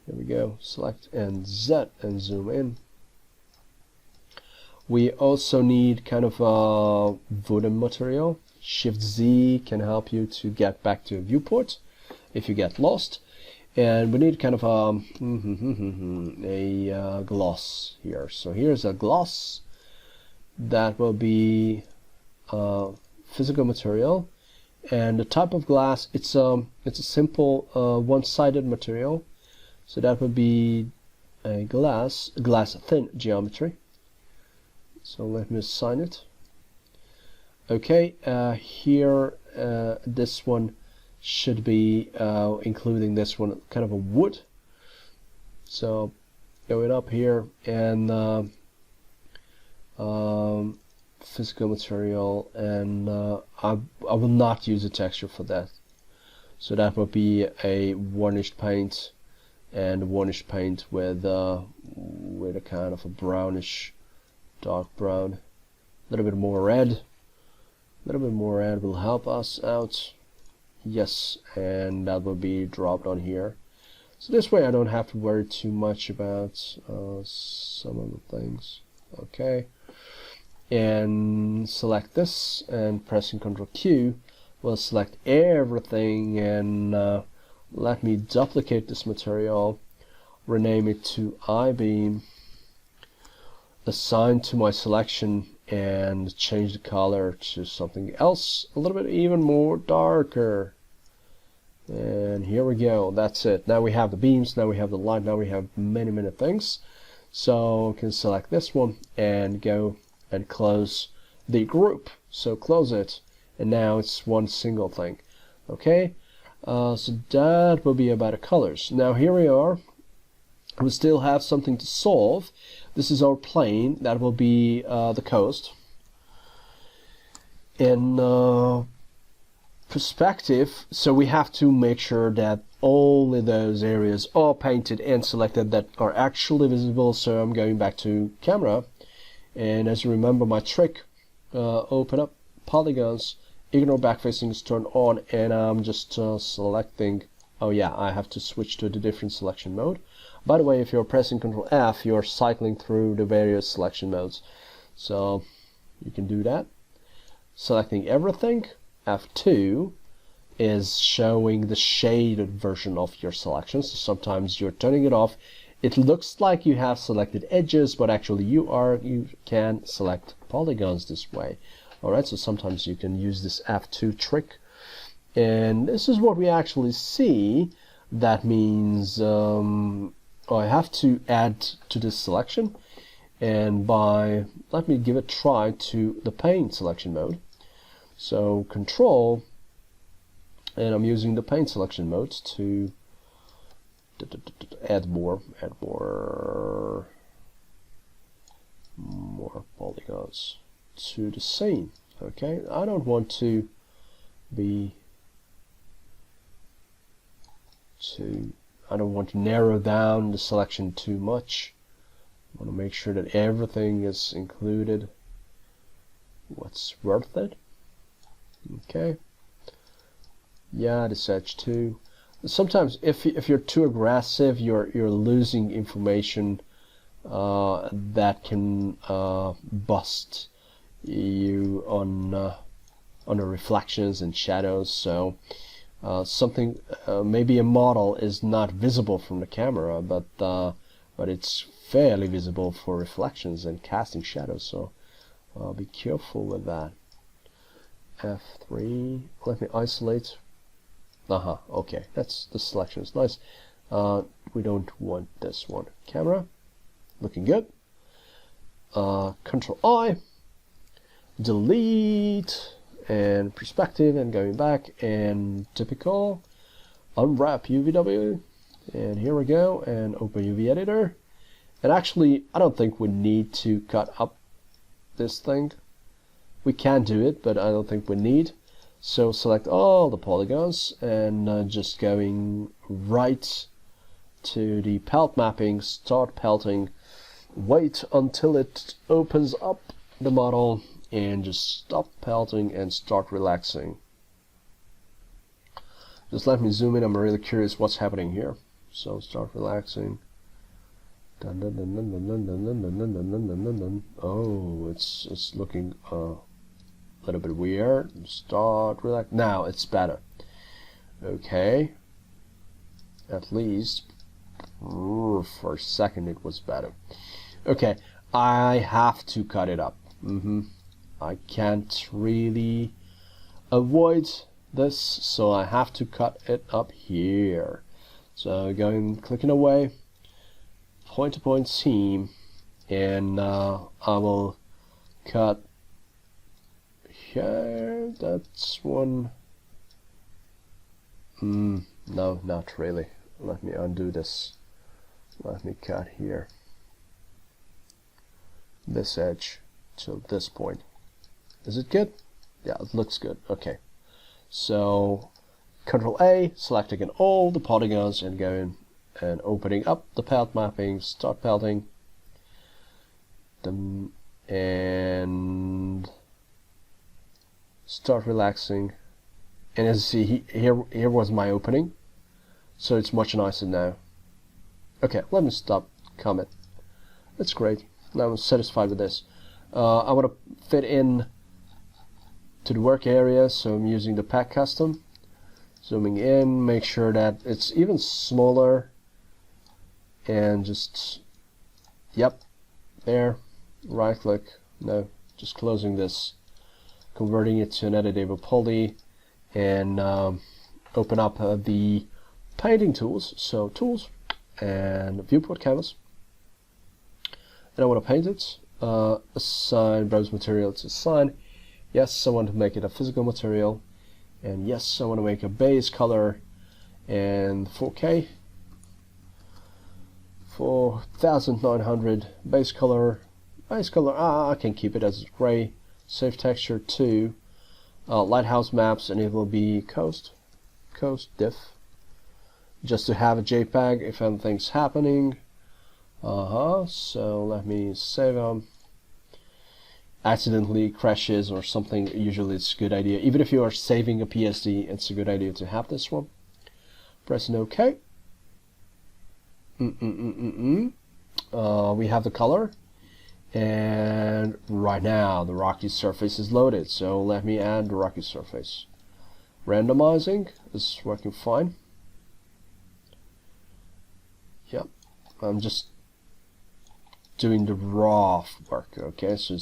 here we go, select and Z and zoom in. We also need kind of a wooden material. Shift Z can help you to get back to a viewport if you get lost. And we need kind of a gloss here. So here's a gloss that will be physical material, and the type of glass, it's a simple one-sided material. So that would be a glass thin geometry. So let me assign it. Okay, here this one should be including this one, kind of a wood. So going up here and physical material, and I will not use a texture for that. So that would be a varnished paint, and varnished paint with a kind of a brownish, dark brown, a little bit more red. A little bit more red will help us out. Yes, and that will be dropped on here. So this way I don't have to worry too much about some of the things. Okay, and select this, and pressing Ctrl Q will select everything, and let me duplicate this material, rename it to I-beam, assign to my selection, and change the color to something else a little bit even more darker. And here we go, that's it. Now we have the beams, now we have the light, now we have many things. So we can select this one and go and close the group. So close it, and now it's one single thing. Okay, so that will be about the colors. Now here we are. We still have something to solve. This is our plane. That will be the coast. In perspective, so we have to make sure that only those areas are painted and selected that are actually visible. So I'm going back to camera, and as you remember my trick, open up polygons, ignore backfacing is turned on, and I'm just selecting. Oh yeah, I have to switch to the different selection mode. By the way, if you're pressing Ctrl F, you're cycling through the various selection modes, so you can do that. Selecting everything, F2 is showing the shaded version of your selection. So sometimes you're turning it off. It looks like you have selected edges, but actually you can select polygons this way. Alright, so sometimes you can use this F2 trick. And this is what we actually see. That means I have to add to this selection, and let me give a try to the paint selection mode. So Control, and I'm using the paint selection mode to add more polygons to the scene. Okay, I don't want to I don't want to narrow down the selection too much. I want to make sure that everything is included, what's worth it. Okay, yeah, this edge too. Sometimes if you're too aggressive, you're losing information that can bust you on the reflections and shadows. So something, maybe a model is not visible from the camera, but it's fairly visible for reflections and casting shadows. So be careful with that. F3. Let me isolate. Okay, that's the selection is nice. We don't want this one. Camera, looking good. Control I, delete, and perspective, and going back, and typical, unwrap UVW, and here we go, and open UV editor. And actually, I don't think we need to cut up this thing. We can do it, but I don't think we need. So select all the polygons and just going right to the pelt mapping, start pelting, wait until it opens up the model, and just stop pelting and start relaxing. Just let me zoom in, I'm really curious what's happening here. So start relaxing. Dun, dun, dun, dun, dun, dun, dun, dun, dun, dun, dun, dun, dun, dun. Oh, it's looking a little bit weird. Start relax. Now it's better. Okay. At least for a second it was better. Okay, I have to cut it up. I can't really avoid this, so I have to cut it up here. So going, clicking away, point to point seam, and I will cut here. That's one. No, not really. Let me undo this. Let me cut here. This edge to this point. Is it good? Yeah, it looks good. Okay. So Control A, selecting all the polygons and going and opening up the pelt mapping, start pelting, and start relaxing. And as you see, here was my opening, so it's much nicer now. Okay, let me stop comment. That's great. Now I'm satisfied with this. I want to fit in to the work area, so I'm using the pack custom. Zooming in, make sure that it's even smaller, and just, yep, there, right click, no, just closing this, converting it to an editable poly, and open up the painting tools, so tools, and Viewport Canvas, and I want to paint it, assign browse material to assign, yes, I want to make it a physical material, and yes, I want to make a base color and 4K, 4900 base color, I can keep it as gray, save texture to LightHouse maps, and it will be coast diff, just to have a JPEG if anything's happening. So let me save them. Accidentally crashes or something, usually it's a good idea. Even if you are saving a PSD, it's a good idea to have this one. Pressing OK. We have the color, and right now the rocky surface is loaded, so let me add the rocky surface. Randomizing is working fine. Yep, I'm just doing the raw work, okay, so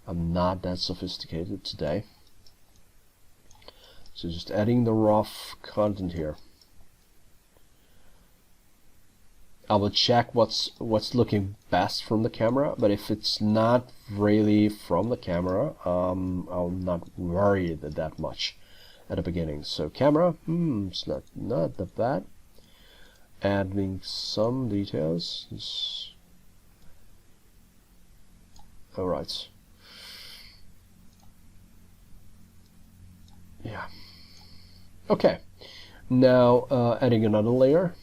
I'm not that sophisticated today, so just adding the raw content here. I will check what's looking best from the camera, but if it's not really from the camera, I'll not worry that much at the beginning. So camera, it's not that bad. Adding some details. Alright. Yeah. Okay. Now adding another layer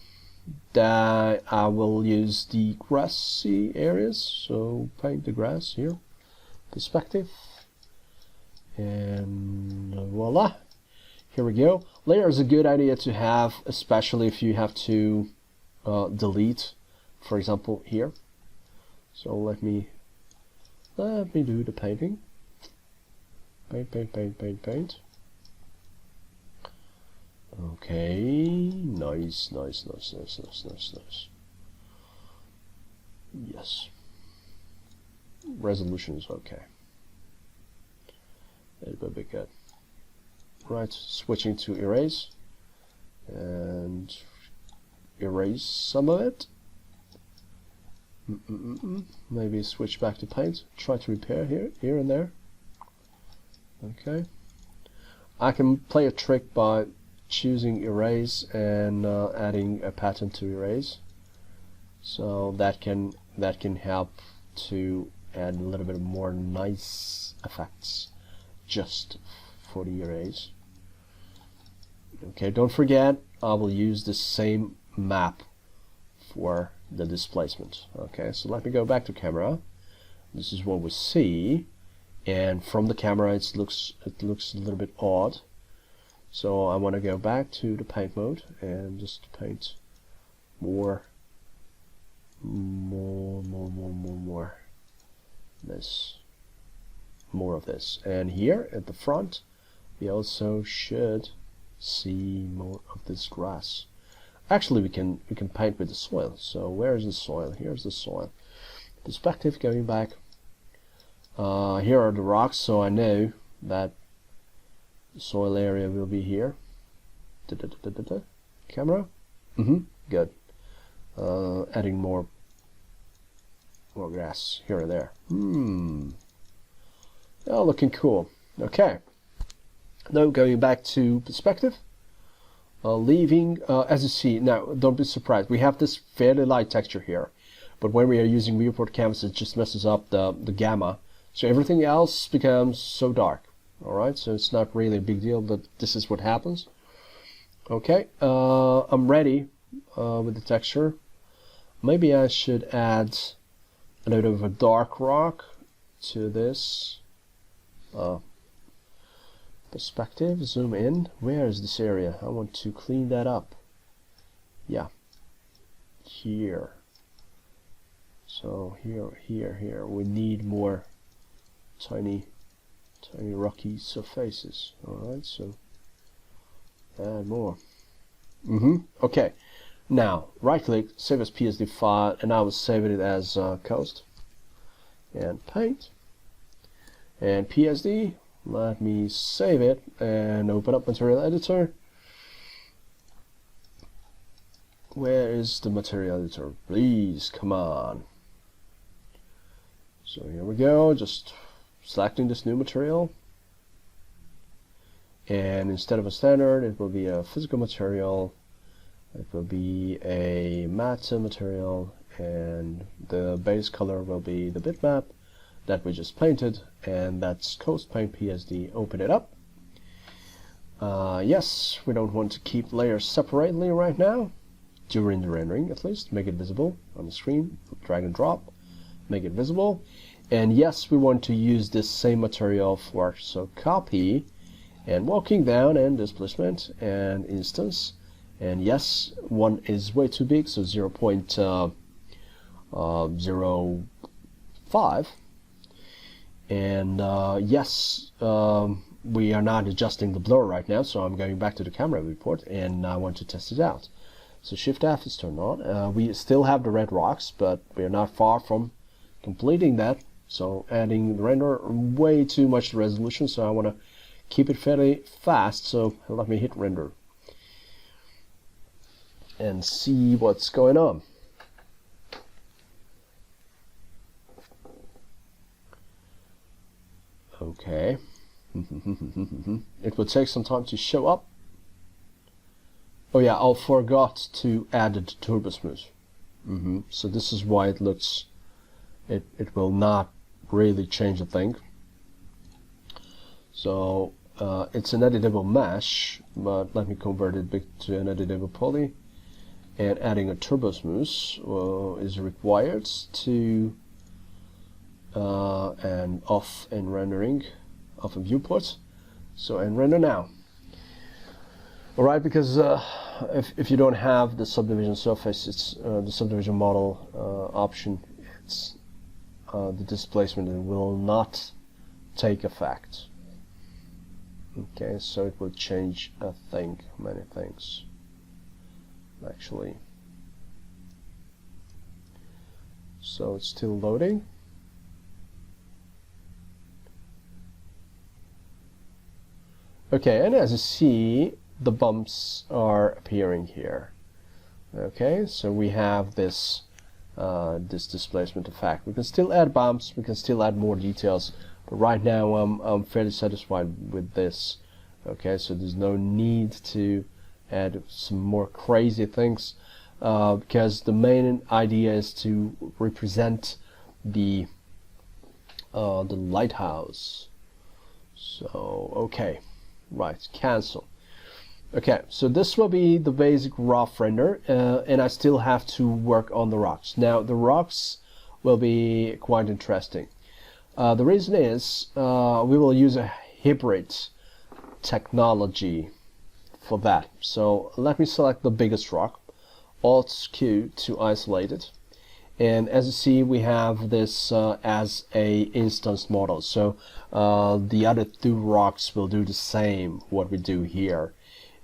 that I will use the grassy areas. So paint the grass here. Perspective. And voila. Here we go. Layer is a good idea to have, especially if you have to delete, for example, here. So let me do the painting. Paint. Okay, nice. Yes. Resolution is okay. It will be good. Right, switching to erase and erase some of it. Maybe switch back to paint. Try to repair here and there. Okay. I can play a trick by choosing erase and adding a pattern to erase. So that can help to add a little bit more nice effects just for the arrays. Okay, don't forget, I will use the same map for the displacement. Okay, so let me go back to camera. This is what we see, and from the camera it looks a little bit odd. So I want to go back to the paint mode and just paint more of this. And here at the front we also should see more of this grass. Actually, we can paint with the soil. So where is the soil? Here's the soil. Perspective, going back. Here are the rocks, so I know that the soil area will be here. Camera. Good. Adding more grass here and there. Oh, looking cool. Okay. Now going back to perspective. Leaving, as you see, now don't be surprised, we have this fairly light texture here, but when we are using Viewport Canvas it just messes up the gamma, so everything else becomes so dark. Alright, so it's not really a big deal, but this is what happens. Okay, I'm ready with the texture. Maybe I should add a little of a dark rock to this. Perspective, zoom in. Where is this area? I want to clean that up. Yeah, here. So here we need more tiny rocky surfaces. Alright, so add more. Okay, now right click, save as PSD file, and I will save it as coast, and paint, and PSD. Let me save it and open up Material Editor. Where is the Material Editor? Please, come on. So here we go, just selecting this new material. And instead of a standard, it will be a physical material. It will be a matte material, and the base color will be the bitmap that we just painted, and that's Coast Paint PSD. Open it up. Yes, we don't want to keep layers separately right now, during the rendering at least. Make it visible on the screen, drag and drop, make it visible. And yes, we want to use this same material for, so copy, and walking down, and displacement, and instance. And yes, one is way too big, so 0.05. And yes, we are not adjusting the blur right now, so I'm going back to the camera viewport and I want to test it out. So Shift F is turned on. We still have the red rocks, but we are not far from completing that. So adding the render, way too much resolution, so I want to keep it fairly fast, so let me hit render and see what's going on. Okay. It will take some time to show up. Oh yeah, I forgot to add the turbo smooth. So this is why it looks, it will not really change a thing. So it's an editable mesh, but let me convert it back to an editable poly, and adding a turbo smooth is required to and off and rendering of a viewport. So and render now. Alright, because if you don't have the subdivision surface, it's the subdivision model option, it's the displacement will not take effect. Okay, so it will change many things actually. So it's still loading. Okay, and as you see, the bumps are appearing here. Okay, so we have this this displacement effect. We can still add bumps, we can still add more details, but right now I'm fairly satisfied with this. Okay, so there's no need to add some more crazy things, because the main idea is to represent the lighthouse. So okay. Right, cancel. Okay, so this will be the basic rough render, and I still have to work on the rocks. Now the rocks will be quite interesting. The reason is we will use a hybrid technology for that. So let me select the biggest rock, Alt-Q to isolate it. And as you see, we have this as a instance model. So the other two rocks will do the same what we do here.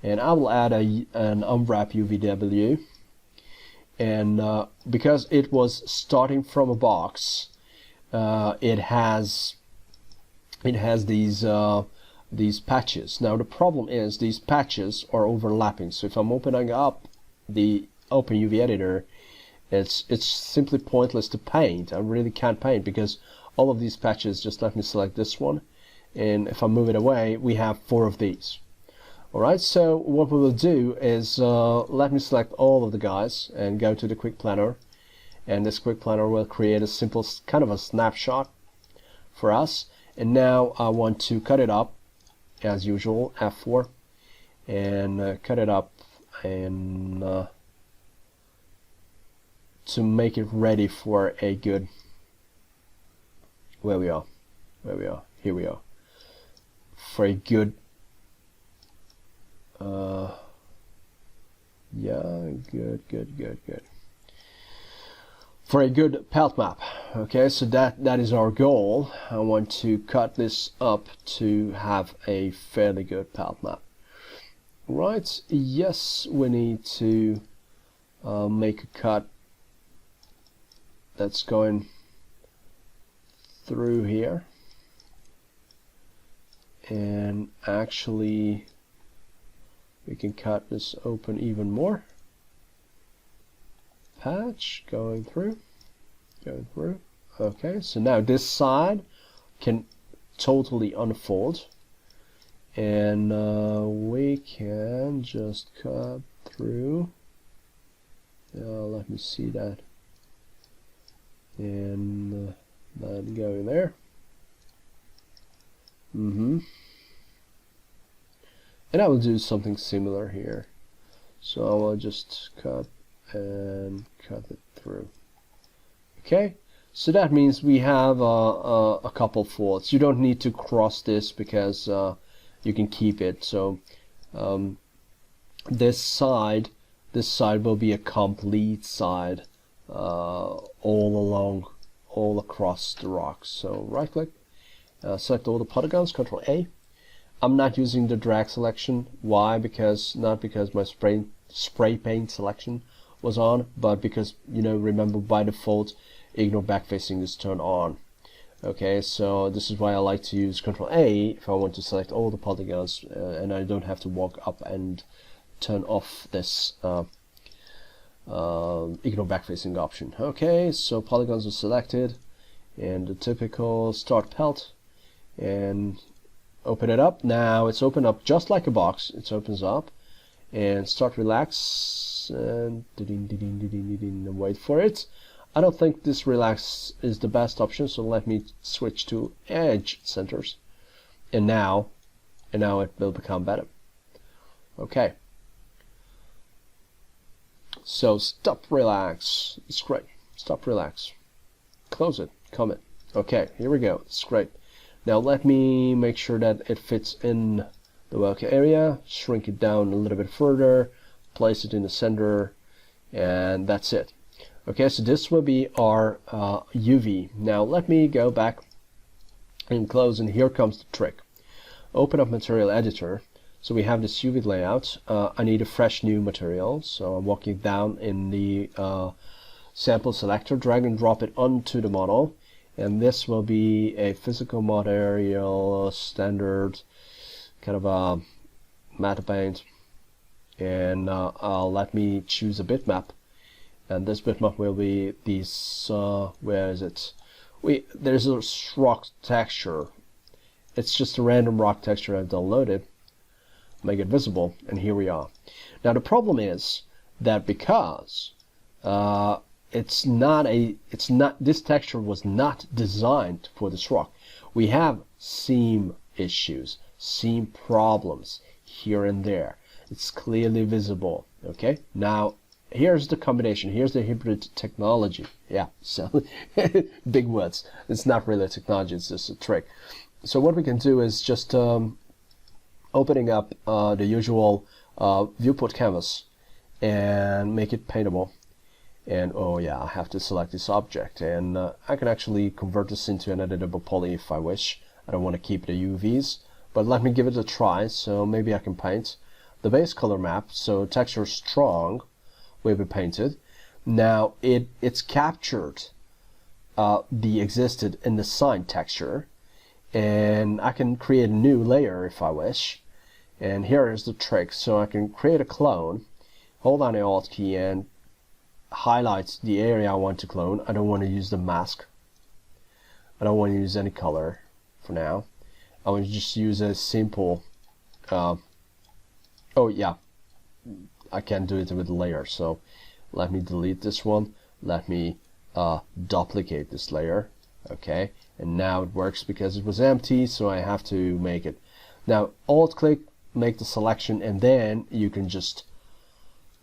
And I will add an unwrap UVW. And because it was starting from a box, it has these patches. Now the problem is these patches are overlapping. So if I'm opening up the Open UV editor, it's simply pointless to paint. I really can't paint because all of these patches, just let me select this one, and if I move it away, we have 4 of these. Alright, so what we will do is let me select all of the guys and go to the quick planner, and this quick planner will create a simple kind of a snapshot for us. And now I want to cut it up as usual, F4, and cut it up and to make it ready for a good, here we are, for a good, yeah, good. For a good pelt map. Okay, so that is our goal. I want to cut this up to have a fairly good pelt map. Right, yes, we need to make a cut that's going through here, and actually we can cut this open even more. Patch going through. Okay, so now this side can totally unfold, and we can just cut through. Let me see that, and that going there. And I will do something similar here. So I will just cut and cut it through. Okay, so that means we have a couple folds. You don't need to cross this because you can keep it. So this side will be a complete side all across the rocks. So right click, select all the polygons, Control A. I'm not using the drag selection. Why? Not because my spray paint selection was on, but because, you know, remember by default ignore backfacing is turned on. Okay, so this is why I like to use Control A if I want to select all the polygons, and I don't have to walk up and turn off this ignore backfacing option. Okay, so polygons are selected, and the typical start pelt, and open it up. Now it's opened up just like a box. It opens up and start relax and wait for it. I don't think this relax is the best option, so let me switch to edge centers, and now it will become better. Okay, so stop relax. It's great. Stop relax. Close it. Comment. Okay, here we go. It's great. Now let me make sure that it fits in the work area, shrink it down a little bit further, place it in the center, and that's it. Okay, so this will be our UV. Now let me go back and close, and here comes the trick. Open up Material Editor. So we have this UV layout. I need a fresh new material, so I'm walking down in the sample selector, drag and drop it onto the model. And this will be a physical material, standard kind of a matte paint, and let me choose a bitmap, and this bitmap will be these. Where is it? There's a rock texture. It's just a random rock texture I've downloaded. Make it visible, and here we are. Now the problem is that because this texture was not designed for this rock. We have seam issues, seam problems here and there. It's clearly visible. Okay, now here's the combination. Here's the hybrid technology. Yeah, so big words. It's not really a technology, it's just a trick. So what we can do is just opening up the usual viewport canvas and make it paintable. And oh yeah, I have to select this object, and I can actually convert this into an editable poly if I wish. I don't want to keep the UVs, but let me give it a try. So maybe I can paint the base color map, so texture strong will be painted. Now it's captured the existed in the sign texture, and I can create a new layer if I wish. And here is the trick. So I can create a clone, hold down the Alt key and highlight the area I want to clone. I don't want to use the mask. I don't want to use any color for now. I will just use a simple oh yeah, I can't do it with a layer, so let me delete this one. Let me duplicate this layer. Okay, and now it works because it was empty, so I have to make it. Now Alt click, make the selection, and then you can just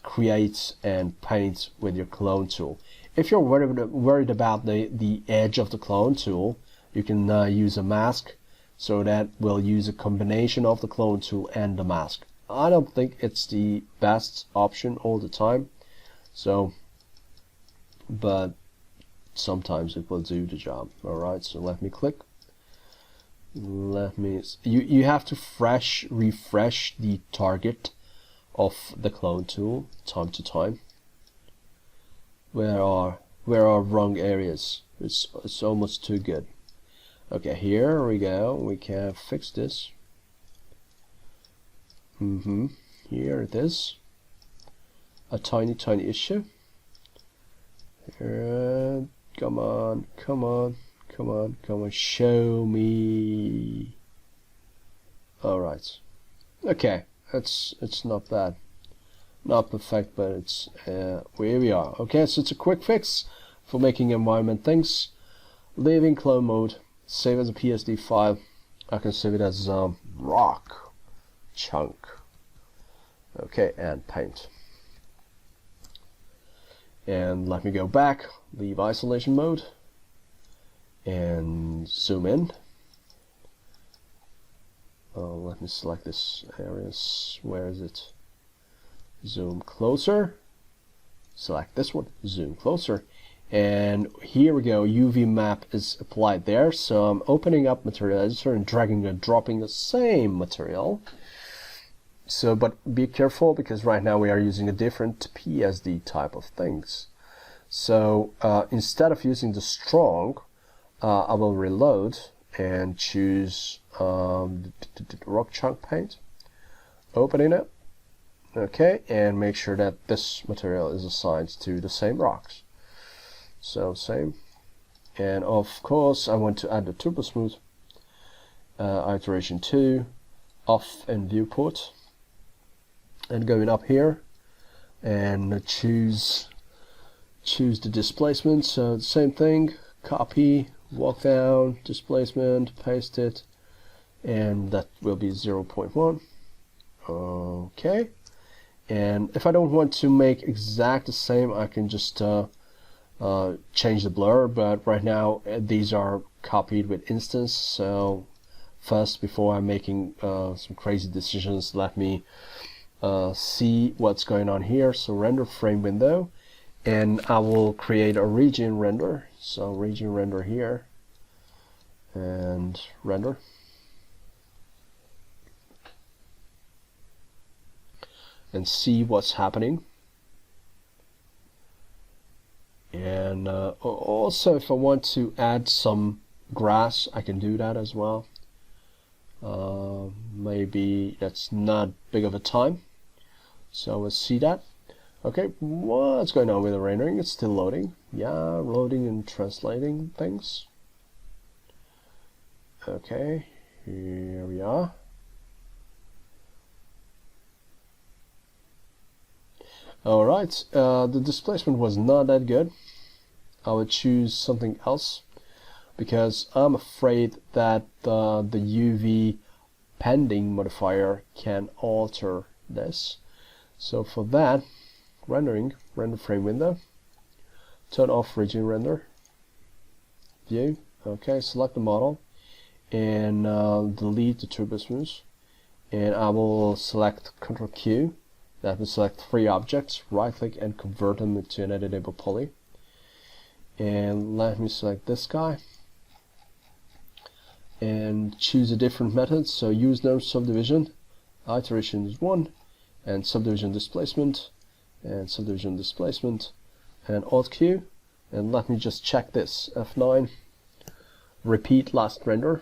create and paint with your clone tool. If you're worried about the edge of the clone tool, you can use a mask, so that will use a combination of the clone tool and the mask. I don't think it's the best option all the time, so but sometimes it will do the job. Alright, so let me click. You have to refresh the target of the clone tool time to time. Where are wrong areas? It's almost too good. Okay, here we go. We can fix this. Here it is. A tiny issue. Here, come on, show me. All right. Okay, it's not bad, not perfect, but it's where we are. Okay, so it's a quick fix for making environment things. Leaving clone mode. Save as a PSD file. I can save it as rock chunk. Okay, and paint. And let me go back, leave isolation mode, and zoom in. Let me select this areas. Where is it? Zoom closer. Select this one. Zoom closer. And here we go. UV map is applied there. So I'm opening up material editor and dragging and dropping the same material. So, but be careful because right now we are using a different PSD type of things. So instead of using the strong, I will reload and choose rock chunk paint, opening it. Okay, and make sure that this material is assigned to the same rocks. So same, and of course I want to add the turbo smooth iteration 2 off in viewport, and going up here and choose the displacement. So the same thing, copy, walk down, displacement, paste it, and that will be 0.1. Okay, and if I don't want to make exact the same, I can just change the blur, but right now these are copied with instance. So first, before I'm making some crazy decisions, let me see what's going on here. So render frame window, and I will create a region render. So region render here, and render. And see what's happening. And also, if I want to add some grass, I can do that as well. Maybe that's not big of a time, so let's see that. Okay, what's going on with the rendering? It's still loading. Yeah, loading and translating things. Okay, here we are. Alright, the displacement was not that good. I would choose something else because I'm afraid that the UV pending modifier can alter this. So for that, render frame window, turn off region render, view, okay, select the model, and delete the turbo smooth, and I will select Ctrl Q. That will select 3 objects, right click and convert them into an editable poly. And let me select this guy and choose a different method. So use no subdivision, iteration is 1, and subdivision displacement, and subdivision displacement, and Alt Q, and let me just check this, F9, repeat last render.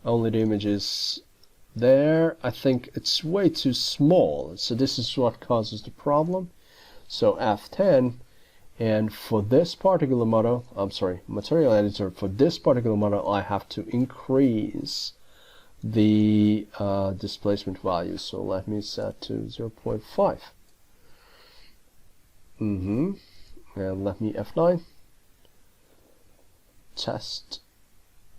Only the image is there. I think it's way too small, so this is what causes the problem. So F10, and for this particular model, material editor, for this particular model I have to increase the displacement value. So let me set to 0.5. And let me F9 test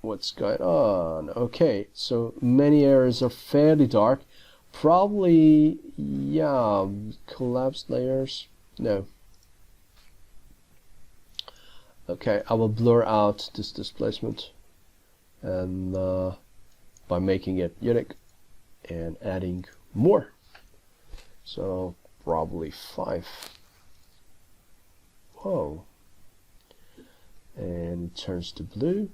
what's going on. Okay, so many areas are fairly dark, probably, yeah, collapsed layers, no. Okay, I will blur out this displacement, and by making it unique and adding more, so probably 5. Whoa, and it turns to blue.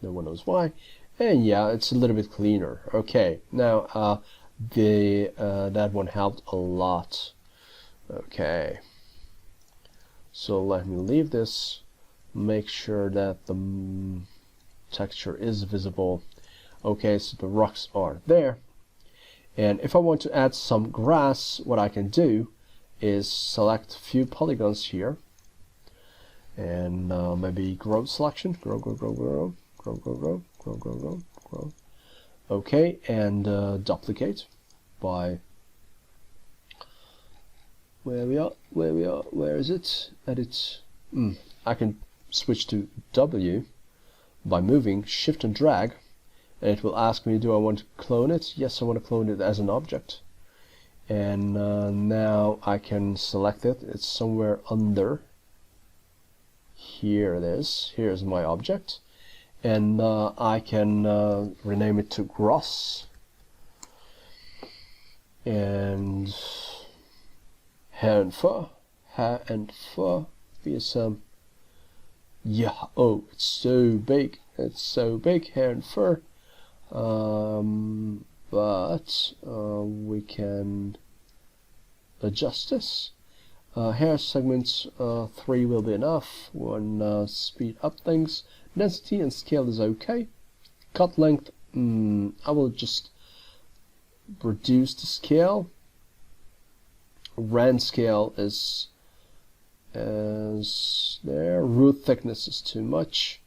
No one knows why, and yeah, it's a little bit cleaner. Okay, now that one helped a lot. Okay, so let me leave this, make sure that the texture is visible. Okay, so the rocks are there, and if I want to add some grass, what I can do is select a few polygons here, and maybe grow selection, grow. Okay, and duplicate by where is it? Edit. I can switch to W by moving Shift and drag, and it will ask me, do I want to clone it? Yes, I want to clone it as an object. And now I can select it. It's somewhere under. Here it is. Here's my object. And I can rename it to grass, and hair and fur VSM. Yeah, oh, it's so big, hair and fur, but we can adjust this. Hair segments 3 will be enough. One speed up things. Density and scale is okay. Cut length, I will just reduce the scale. Rand scale is there. Root thickness is too much.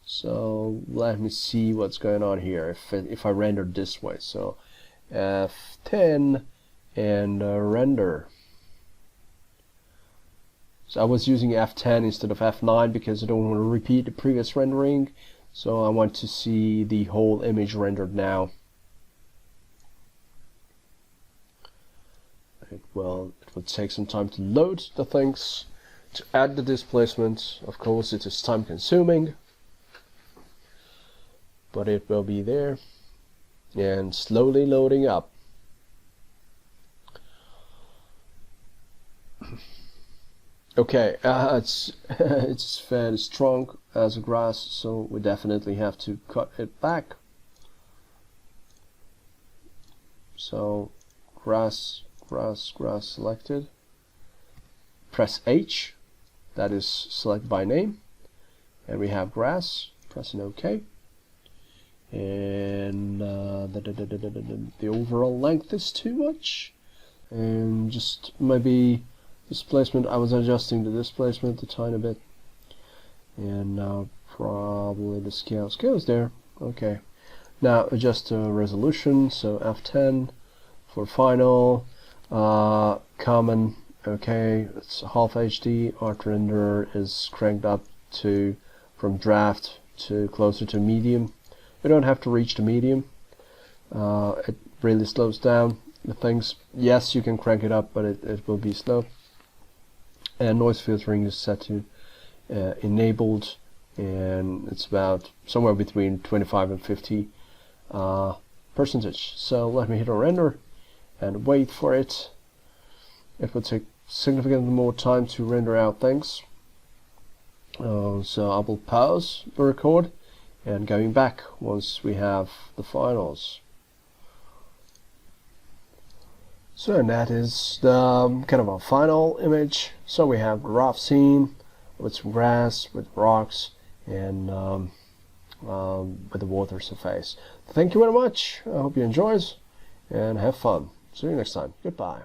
So let me see what's going on here if I render this way. So F10 and render. So I was using F10 instead of F9 because I don't want to repeat the previous rendering. So I want to see the whole image rendered now. It will take some time to load the things, to add the displacement. Of course, it is time consuming, but it will be there and slowly loading up. Okay, it's fairly strong as a grass, so we definitely have to cut it back. So grass selected. Press H, that is select by name, and we have grass. Pressing OK, and the overall length is too much, and just maybe displacement. I was adjusting the displacement a tiny bit, and now probably the scale is there. Okay, now adjust the resolution. So F10 for final, common. Okay, it's half HD. Art render is cranked up to from draft to closer to medium. You don't have to reach the medium. It really slows down the things. Yes, you can crank it up, but it will be slow. And noise filtering is set to enabled, and it's about somewhere between 25 and 50 percentage. So let me hit a render and wait for it. It will take significantly more time to render out things. So I will pause the record and going back once we have the finals. So that is the kind of a final image. So we have the rough scene with some grass, with rocks, and with the water surface. Thank you very much. I hope you enjoyed and have fun. See you next time. Goodbye.